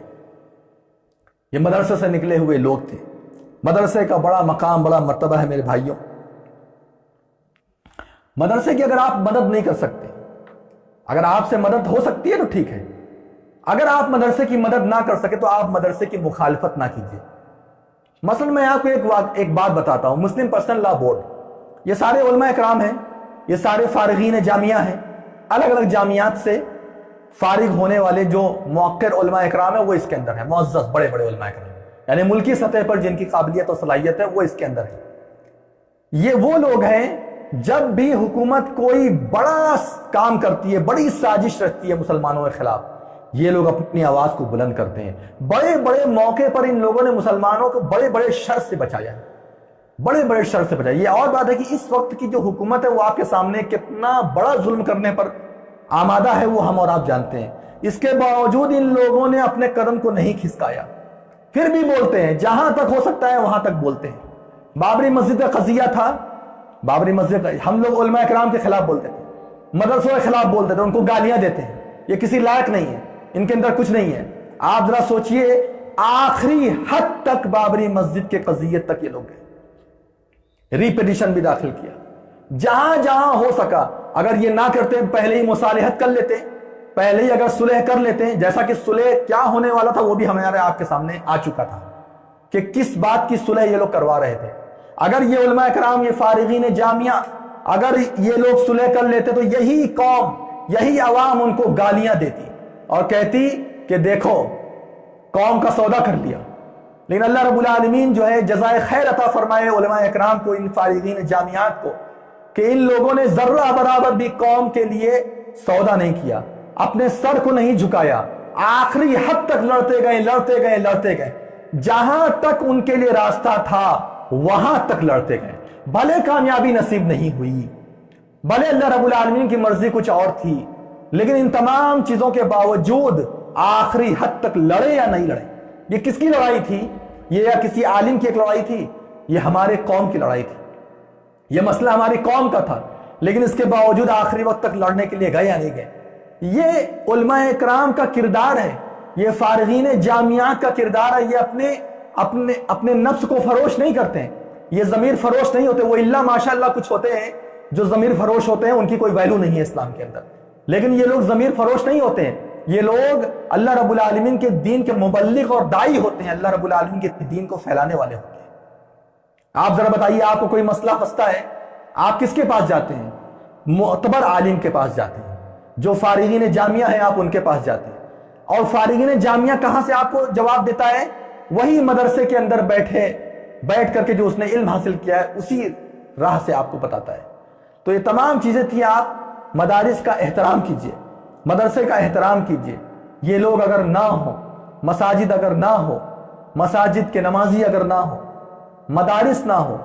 یہ مدرسے سے نکلے ہوئے لوگ تھے۔ مدرسے کا بڑا مقام، بڑا مرتبہ ہے میرے بھائیوں۔ مدرسے کی اگر آپ مدد نہیں کر سکتے، اگر آپ سے مدد ہو سکتی ہے تو ٹھیک ہے، اگر آپ مدرسے کی مدد نہ کر سکے تو آپ مدرسے کی مخالفت نہ کیجیے۔ مثلا میں آپ کو ایک بات بتاتا ہوں، مسلم پرسنل لا بورڈ، یہ سارے علماء اکرام ہیں، یہ سارے فارغین جامعہ ہیں، الگ الگ جامعات سے فارغ ہونے والے جو موقر علماء اکرام ہیں وہ اس کے اندر ہیں، معزز بڑے بڑے علماء اکرام، یعنی ملکی سطح پر جن کی قابلیت اور صلاحیت ہے وہ اس کے اندر ہے۔ یہ وہ لوگ ہیں جب بھی حکومت کوئی بڑا کام کرتی ہے، بڑی سازش رچتی ہے مسلمانوں کے خلاف، یہ لوگ اپنی آواز کو بلند کرتے ہیں. بڑے بڑے موقع پر ان لوگوں نے مسلمانوں کو بڑے بڑے شر سے بچایا ہے, بڑے بڑے شر سے بچایا. یہ اور بات ہے کہ اس وقت کی جو حکومت ہے وہ آپ کے سامنے کتنا بڑا ظلم کرنے پر آمادہ ہے وہ ہم اور آپ جانتے ہیں. اس کے باوجود ان لوگوں نے اپنے قدم کو نہیں کھسکایا, پھر بھی بولتے ہیں, جہاں تک ہو سکتا ہے وہاں تک بولتے ہیں. بابری مسجد کا قضیہ تھا, بابری مسجد ہم لوگ علماء کرام کے خلاف بولتے تھے, مدرسوں کے خلاف بولتے تھے, ان کو گالیاں دیتے ہیں, یہ کسی لائق نہیں ہے, ان کے اندر کچھ نہیں ہے. آپ ذرا سوچئے, آخری حد تک بابری مسجد کے قضیے تک یہ لوگ گئے, ریپیٹیشن بھی داخل کیا, جہاں جہاں ہو سکا. اگر یہ نہ کرتے پہلے ہی مصالحت کر لیتے, پہلے ہی اگر صلح کر لیتے, جیسا کہ صلح کیا ہونے والا تھا وہ بھی ہمارے آپ کے سامنے آ چکا تھا کہ کس بات کی صلح یہ لوگ کروا رہے تھے. اگر یہ علماء کرام, یہ فارغین جامعہ, اگر یہ لوگ صلح کر لیتے تو یہی قوم, یہی عوام ان کو گالیاں دیتی اور کہتی کہ دیکھو قوم کا سودا کر لیا. لیکن اللہ رب العالمین جو ہے جزائے خیر عطا فرمائے علماء اکرام کو, ان فارغین جامعات کو, کہ ان لوگوں نے ذرہ برابر بھی قوم کے لیے سودا نہیں کیا, اپنے سر کو نہیں جھکایا, آخری حد تک لڑتے گئے لڑتے گئے لڑتے گئے, جہاں تک ان کے لیے راستہ تھا وہاں تک لڑتے گئے. بھلے کامیابی نصیب نہیں ہوئی, بھلے اللہ رب العالمین کی مرضی کچھ اور تھی, لیکن ان تمام چیزوں کے باوجود آخری حد تک لڑے یا نہیں لڑے. یہ کس کی لڑائی تھی؟ یہ یا کسی عالم کی ایک لڑائی تھی؟ یہ ہمارے قوم کی لڑائی تھی, یہ مسئلہ ہماری قوم کا تھا. لیکن اس کے باوجود آخری وقت تک لڑنے کے لیے گئے یا نہیں گئے. یہ علماء اکرام کا کردار ہے, یہ فارغین جامعات کا کردار ہے. یہ اپنے نفس کو فروش نہیں کرتے ہیں, یہ ضمیر فروش نہیں ہوتے. وہ اللہ ماشاءاللہ کچھ ہوتے ہیں جو ضمیر فروش ہوتے ہیں, ان کی کوئی ویلیو نہیں ہے اسلام کے اندر. لیکن یہ لوگ ضمیر فروش نہیں ہوتے ہیں, یہ لوگ اللہ رب العالمین کے دین کے مبلغ اور داعی ہوتے ہیں, اللہ رب العالمین کے دین کو پھیلانے والے ہوتے ہیں. آپ ذرا بتائیے, آپ کو کوئی مسئلہ پھنستا ہے, آپ کس کے پاس جاتے ہیں؟ معتبر عالم کے پاس جاتے ہیں. جو فارغین جامعہ ہیں آپ ان کے پاس جاتے ہیں. اور فارغین جامعہ کہاں سے آپ کو جواب دیتا ہے؟ وہی مدرسے کے اندر بیٹھ کر کے جو اس نے علم حاصل کیا ہے اسی راہ سے آپ کو بتاتا ہے. تو یہ تمام چیزیں تھیں. آپ مدارس کا احترام کیجئے, مدرسے کا احترام کیجئے. یہ لوگ اگر نہ ہو, مساجد اگر نہ ہو, مساجد کے نمازی اگر نہ ہو, مدارس نہ ہو,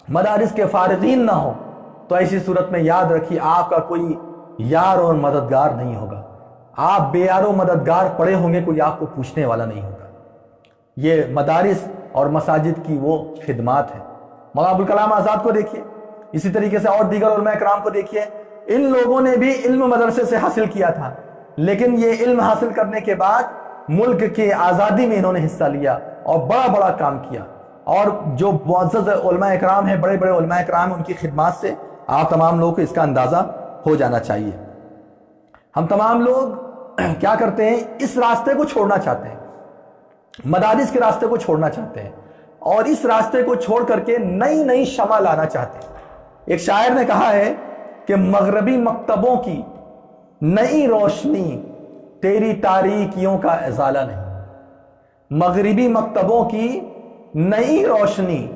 مدارس کے فارغین نہ ہو, تو ایسی صورت میں یاد رکھیے آپ کا کوئی یار اور مددگار نہیں ہوگا. آپ بے یار و مددگار پڑے ہوں گے, کوئی آپ کو پوچھنے والا نہیں ہوگا. یہ مدارس اور مساجد کی وہ خدمات ہے. مولانا ابوالکلام آزاد کو دیکھیے, اسی طریقے سے اور دیگر علماء کرام کو دیکھیے. ان لوگوں نے بھی علم مدرسے سے حاصل کیا تھا, لیکن یہ علم حاصل کرنے کے بعد ملک کے آزادی میں انہوں نے حصہ لیا اور بڑا بڑا کام کیا. اور جو معزز علماء کرام ہیں, بڑے بڑے علماء کرام, ان کی خدمات سے آپ تمام لوگوں کو اس کا اندازہ ہو جانا چاہیے. ہم تمام لوگ کیا کرتے ہیں, اس راستے کو چھوڑنا چاہتے ہیں, مدارس کے راستے کو چھوڑنا چاہتے ہیں, اور اس راستے کو چھوڑ کر کے نئی نئی شمع لانا چاہتے ہیں. ایک شاعر نے کہا ہے کہ مغربی مکتبوں کی نئی روشنی تیری تاریکیوں کا ازالہ نہیں. مغربی مکتبوں کی نئی روشنی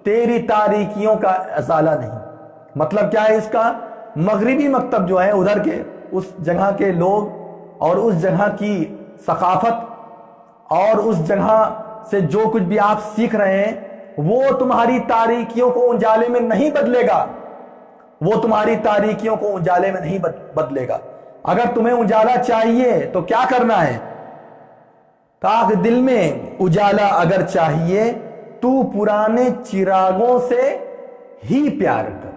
تیری تاریکیوں کا ازالہ نہیں. مطلب کیا ہے اس کا؟ مغربی مکتب جو ہے, ادھر کے اس جگہ کے لوگ اور اس جگہ کی ثقافت اور اس جگہ سے جو کچھ بھی آپ سیکھ رہے ہیں, وہ تمہاری تاریکیوں کو اجالے میں نہیں بدلے گا. وہ تمہاری تاریکیوں کو اجالے میں نہیں بدلے گا. اگر تمہیں اجالا چاہیے تو کیا کرنا ہے؟ تاک دل میں اجالا اگر چاہیے تو پرانے چراغوں سے ہی پیار کر.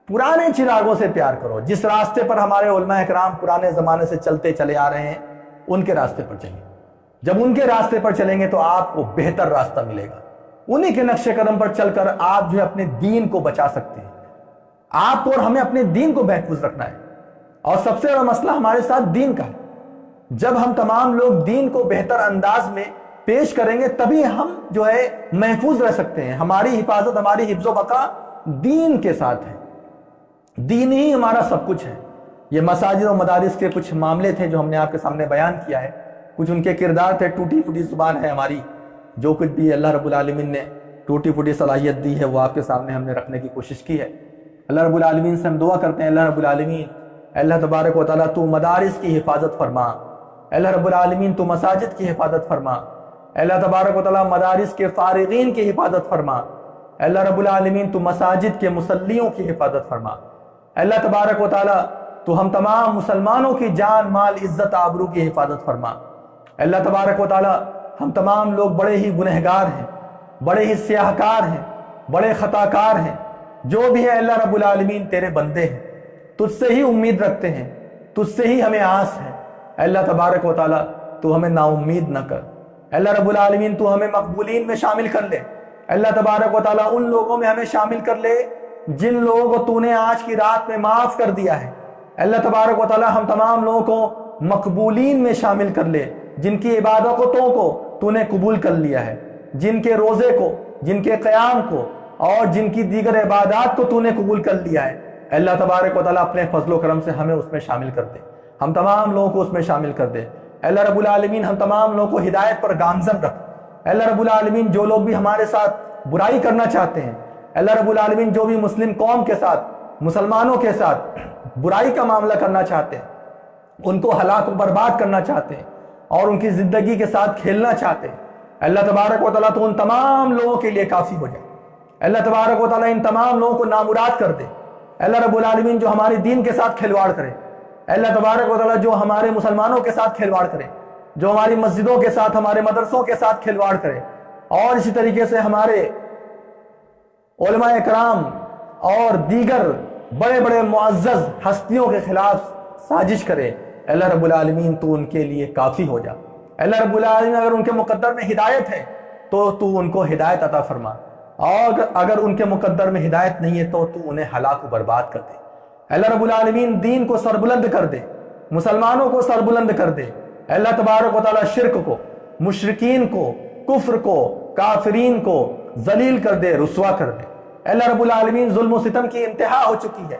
پرانے چراغوں سے پیار کرو. جس راستے پر ہمارے علماء اکرام پرانے زمانے سے چلتے چلے آ رہے ہیں, ان کے راستے پر چلیں. جب ان کے راستے پر چلیں گے تو آپ کو بہتر راستہ ملے گا. انہی کے نقش قدم پر چل کر آپ جو ہے اپنے دین کو بچا سکتے ہیں. آپ اور ہمیں اپنے دین کو محفوظ رکھنا ہے, اور سب سے بڑا مسئلہ ہمارے ساتھ دین کا ہے. جب ہم تمام لوگ دین کو بہتر انداز میں پیش کریں گے تبھی ہم جو ہے محفوظ رہ سکتے ہیں. ہماری حفاظت, ہماری حفظ و بقا دین کے ساتھ ہے. دین ہی ہمارا سب کچھ ہے. یہ مساجد و مدارس کے کچھ معاملے تھے جو ہم نے آپ کے سامنے بیان کیا ہے. کچھ ان کے کردار تھے. ٹوٹی پھوٹی زبان ہے ہماری, جو کچھ بھی اللہ رب العالمین نے ٹوٹی پھوٹی صلاحیت دی ہے وہ آپ کے سامنے ہم نے رکھنے کی کوشش کی ہے. اللہ رب العالمین سے ہم دعا کرتے ہیں, اللہ رب العالمین, اللہ تبارک و تعالیٰ تو مدارس کی حفاظت فرما, اللہ رب العالمین تو مساجد کی حفاظت فرما، اللہ تبارک و تعالیٰ مدارس کے فارغین کی حفاظت فرما، اللہ رب العالمین تو مساجد کے مصلیوں کی حفاظت فرما، اللہ تبارک و تعالیٰ تو ہم تمام مسلمانوں کی جان مال عزت آبرو کی حفاظت فرما، اللہ تبارک و تعالیٰ ہم تمام لوگ بڑے ہی گنہگار ہیں، بڑے ہی سیاہکار ہیں، بڑے خطاکار ہیں، جو بھی ہے اللہ رب العالمین تیرے بندے ہیں، تجھ سے ہی امید رکھتے ہیں، تجھ سے ہی ہمیں آس ہے، اللہ تبارک و تعالیٰ تو ہمیں نا امید نہ کر، اللہ رب العالمین تو ہمیں مقبولین میں شامل کر لے، اللہ تبارک و تعالیٰ ان لوگوں میں ہمیں شامل کر لے جن لوگوں کو تو نے آج کی رات میں معاف کر دیا ہے، اللہ تبارک و تعالیٰ ہم تمام لوگوں کو مقبولین میں شامل کر لے جن کی عبادتوں کو تو نے قبول کر لیا ہے، جن کے روزے کو، جن کے قیام کو اور جن کی دیگر عبادات کو تو نے قبول کر لیا ہے، اللہ تبارک و تعالیٰ اپنے فضل و کرم سے ہمیں اس میں شامل کر دے، ہم تمام لوگوں کو اس میں شامل کر دے، اللہ رب العالمین ہم تمام لوگوں کو ہدایت پر گامزن رکھ، اللہ رب العالمین جو لوگ بھی ہمارے ساتھ برائی کرنا چاہتے ہیں، اللہ رب العالمین جو بھی مسلم قوم کے ساتھ، مسلمانوں کے ساتھ برائی کا معاملہ کرنا چاہتے ہیں، ان کو ہلاک و برباد کرنا چاہتے ہیں اور ان کی زندگی کے ساتھ کھیلنا چاہتے ہیں، اللہ تبارک و تعالیٰ تو ان تمام لوگوں کے لیے کافی ہو جائے، اللہ تبارک و تعالیٰ ان تمام لوگوں کو نامراد کر دے، اللہ رب العالمین جو ہمارے دین کے ساتھ کھلواڑ کرے، اللہ تبارک و تعالیٰ جو ہمارے مسلمانوں کے ساتھ کھلواڑ کرے، جو ہماری مسجدوں کے ساتھ، ہمارے مدرسوں کے ساتھ کھلواڑ کرے، اور اسی طریقے سے ہمارے علماء کرام اور دیگر بڑے بڑے معزز ہستیوں کے خلاف سازش کرے، اللہ رب العالمین تو ان کے لیے کافی ہو جا، اللہ رب العالمین اگر ان کے مقدر میں ہدایت ہے تو ان کو ہدایت عطا فرما، اور اگر ان کے مقدر میں ہدایت نہیں ہے تو انہیں ہلاک و برباد کر دے، اللہ رب العالمین دین کو سربلند کر دے، مسلمانوں کو سربلند کر دے، اللہ تبارک و تعالیٰ شرک کو، مشرکین کو، کفر کو، کافرین کو ذلیل کر دے، رسوا کر دے، اللہ رب العالمین ظلم و ستم کی انتہا ہو چکی ہے،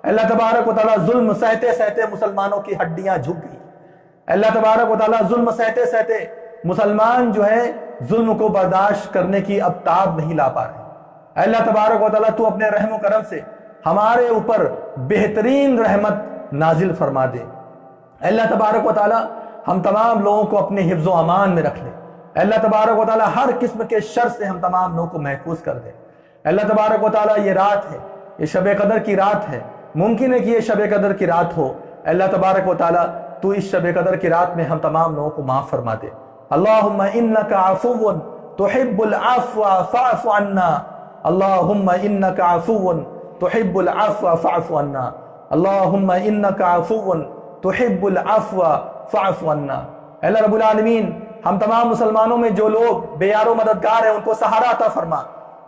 اللہ تبارک و تعالیٰ ظلم سہتے سہتے مسلمانوں کی ہڈیاں جھک گئی، اللہ تبارک و تعالیٰ ظلم سہتے سہتے مسلمان جو ہے ظلم کو برداشت کرنے کی اب تاب نہیں لا پا رہے، اللہ تبارک و تعالیٰ تو اپنے رحم و کرم سے ہمارے اوپر بہترین رحمت نازل فرما دے، اللہ تبارک و تعالیٰ ہم تمام لوگوں کو اپنے حفظ و امان میں رکھ لے، اللہ تبارک و تعالیٰ ہر قسم کے شر سے ہم تمام لوگوں کو محفوظ کر دے، اللہ تبارک و تعالیٰ یہ رات ہے، یہ شب قدر کی رات ہے، ممکن ہے کہ یہ شب قدر کی رات ہو، اللہ تبارک و تعالیٰ تو اس شب قدر کی رات میں ہم تمام لوگوں کو معاف فرما دے، اللہم انکا عفو تحب العفو فاعف عنا، اللہم انکا عفو تحب العفو فاعف عنا، اللہم انکا عفو تحب العفو فاعف عنا، اللہ رب العالمین ہم تمام مسلمانوں میں جو لوگ بے یار و مددگار ہیں ان کو سہارا عطا فرما،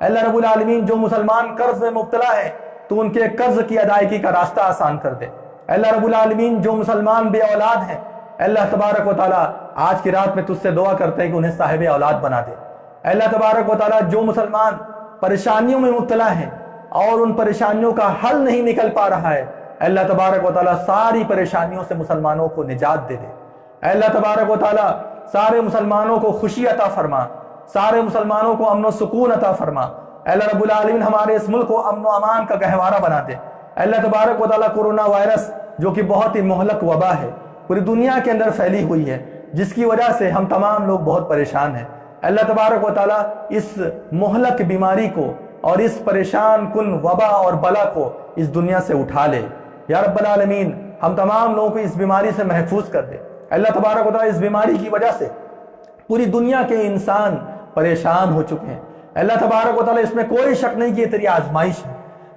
اللہ رب العالمین جو مسلمان قرض میں مبتلا ہے تو ان کے قرض کی ادائیگی کا راستہ آسان کر دے، اللہ رب العالمین جو مسلمان بے اولاد ہیں اللہ تبارک و تعالیٰ آج کی رات میں تجھ سے دعا کرتے ہیں کہ انہیں صاحب اولاد بنا دے، اللہ تبارک و تعالیٰ جو مسلمان پریشانیوں میں مبتلا ہیں اور ان پریشانیوں کا حل نہیں نکل پا رہا ہے اللہ تبارک و تعالیٰ ساری پریشانیوں سے مسلمانوں کو نجات دے دے، اللہ تبارک و تعالیٰ سارے مسلمانوں کو خوشی عطا فرما، سارے مسلمانوں کو امن و سکون عطا فرما، اللہ رب العالمین ہمارے اس ملک کو امن و امان کا گہوارہ بنا دے، اللہ تبارک و تعالیٰ کورونا وائرس جو کہ بہت ہی مہلک وبا ہے پوری دنیا کے اندر پھیلی ہوئی ہے جس کی وجہ سے ہم تمام لوگ بہت پریشان ہیں، اللہ تبارک و تعالیٰ اس مہلک بیماری کو اور اس پریشان کن وبا اور بلا کو اس دنیا سے اٹھا لے، یا رب العالمین ہم تمام لوگوں کو اس بیماری سے محفوظ کر دے، اللہ تبارک و تعالیٰ اس بیماری کی وجہ سے پوری دنیا کے انسان پریشان ہو چکے ہیں، اللہ تبارک و تعالیٰ اس میں کوئی شک نہیں کہ یہ تیری آزمائش ہے،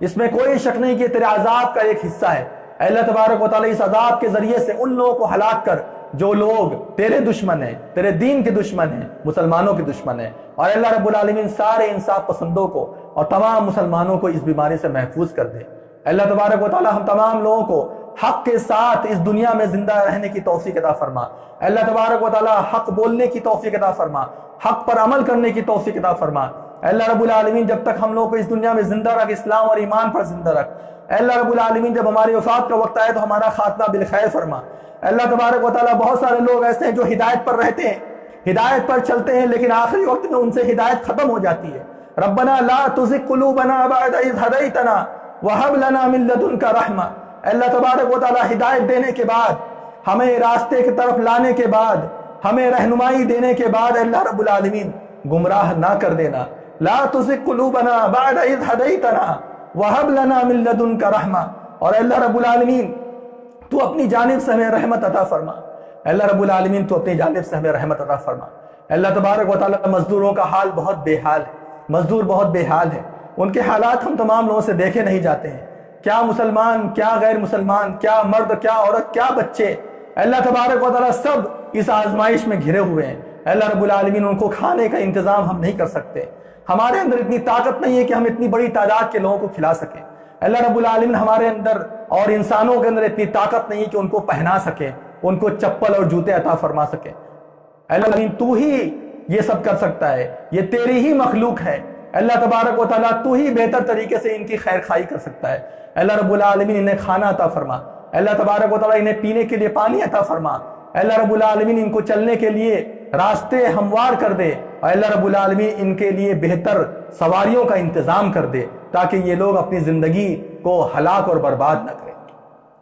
اس میں کوئی شک نہیں کہ تیرے عذاب کا ایک حصہ ہے، اللہ تبارک و تعالیٰ اس عذاب کے ذریعے سے ان لوگوں کو ہلاک کر جو لوگ تیرے دشمن ہیں، تیرے دین کے دشمن ہیں، مسلمانوں کے دشمن ہیں، اور اللہ رب العالمین سارے انصاف پسندوں کو اور تمام مسلمانوں کو اس بیماری سے محفوظ کر دے، اللہ تبارک و تعالیٰ ہم تمام لوگوں کو حق کے ساتھ اس دنیا میں زندہ رہنے کی توفیق عطا فرما، اللہ تبارک و تعالیٰ حق بولنے کی توفیق عطا فرما، حق پر عمل کرنے کی توفیق عطا فرما، اللہ رب العالمین جب تک ہم لوگوں کو اس دنیا میں زندہ رکھ، اسلام اور ایمان پر زندہ رکھ، اللہ رب العالمین جب ہماری وفات کا وقت آئے تو ہمارا خاتمہ بالخیر فرما، اللہ تبارک و تعالیٰ بہت سارے لوگ ایسے ہیں جو ہدایت پر رہتے ہیں، ہدایت پر چلتے ہیں لیکن آخری وقت میں ان سے ہدایت ختم ہو جاتی ہے، ربنا لا تزغ قلوبنا بعد اذ هديتنا وهب لنا من لدنك رحمہ، اللہ تبارک و تعالیٰ ہدایت دینے کے بعد ہمیں راستے کی طرف لانے کے بعد، ہمیں رہنمائی دینے کے بعد اللہ رب العالمین گمراہ نہ کر دینا۔ لا تزغ قلوبنا بعد اذ ہدیتنا وہب لنا من لدنک رحمہ۔ اور اللہ رب العالمین تو اپنی جانب سے ہمیں رحمت عطا فرما، اللہ رب العالمین تو اپنی جانب سے ہمیں رحمت عطا فرما۔ اللہ تبارک و تعالیٰ مزدوروں کا حال بہت بے حال ہے، مزدور بہت بے حال ہے، ان کے حالات ہم تمام لوگوں سے دیکھے نہیں جاتے ہیں، کیا مسلمان، کیا غیر مسلمان، کیا مرد، کیا عورت، کیا بچے، اللہ تبارک و تعالیٰ سب اس آزمائش میں گھرے ہوئے ہیں۔ اللہ رب العالمین ان کو کھانے کا انتظام ہم نہیں کر سکتے، ہمارے اندر اتنی طاقت نہیں ہے کہ ہم اتنی بڑی تعداد کے لوگوں کو کھلا سکیں۔ اللہ رب العالمین ہمارے اندر اور انسانوں کے اندر اتنی طاقت نہیں کہ ان کو پہنا سکے، ان کو چپل اور جوتے عطا فرما سکے۔ اللہ العالمین تو ہی یہ سب کر سکتا ہے، یہ تیری ہی مخلوق ہے۔ اللہ تبارک و تعالیٰ تو ہی بہتر طریقے سے ان کی خیر خواہی کر سکتا ہے۔ اللہ رب العالمین انہیں کھانا عطا فرما، اللہ تبارک و تعالیٰ انہیں پینے کے لیے پانی عطا فرما، اللہ رب العالمین ان کو چلنے کے لیے راستے ہموار کر دے، اور اللہ رب العالمین ان کے لیے بہتر سواریوں کا انتظام کر دے تاکہ یہ لوگ اپنی زندگی کو ہلاک اور برباد نہ کریں۔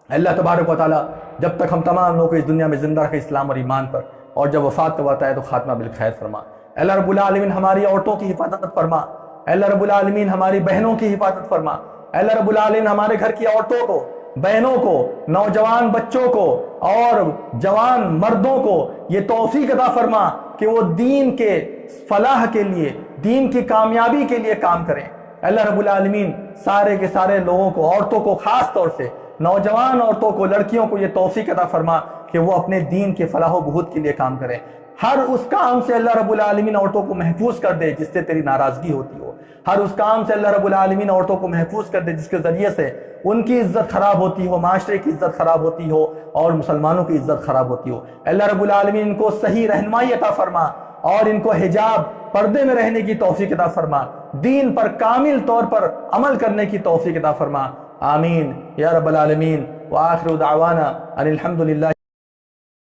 اللہ تبارک و تعالیٰ جب تک ہم تمام لوگوں کو اس دنیا میں زندہ رکھے اسلام اور ایمان پر، اور جب وفات کا وقت آئے تو خاتمہ بالخیر فرما۔ اللہ رب العالمین ہماری عورتوں کی حفاظت فرما، اللہ رب العالمین ہماری بہنوں کی حفاظت فرما، اللہ رب العالمین ہمارے گھر کی عورتوں کو، بہنوں کو، نوجوان بچوں کو اور جوان مردوں کو یہ توفیق عطا فرما کہ وہ دین کے فلاح کے لیے، دین کی کامیابی کے لیے کام کریں۔ اللہ رب العالمین سارے کے سارے لوگوں کو، عورتوں کو خاص طور سے، نوجوان عورتوں کو، لڑکیوں کو یہ توفیق عطا فرما کہ وہ اپنے دین کے فلاح و بہبود کے لیے کام کریں۔ ہر اس کام سے اللہ رب العالمین عورتوں کو محفوظ کر دے جس سے تیری ناراضگی ہوتی ہو، ہر اس کام سے اللہ رب العالمین عورتوں کو محفوظ کر دے جس کے ذریعے سے ان کی عزت خراب ہوتی ہو، معاشرے کی عزت خراب ہوتی ہو اور مسلمانوں کی عزت خراب ہوتی ہو۔ اللہ رب العالمین ان کو صحیح رہنمائی عطا فرما اور ان کو حجاب، پردے میں رہنے کی توفیق عطا فرما، دین پر کامل طور پر عمل کرنے کی توفیق عطا فرما۔ آمین یا رب العالمین۔ وآخر دعوانا ان الحمد للہ۔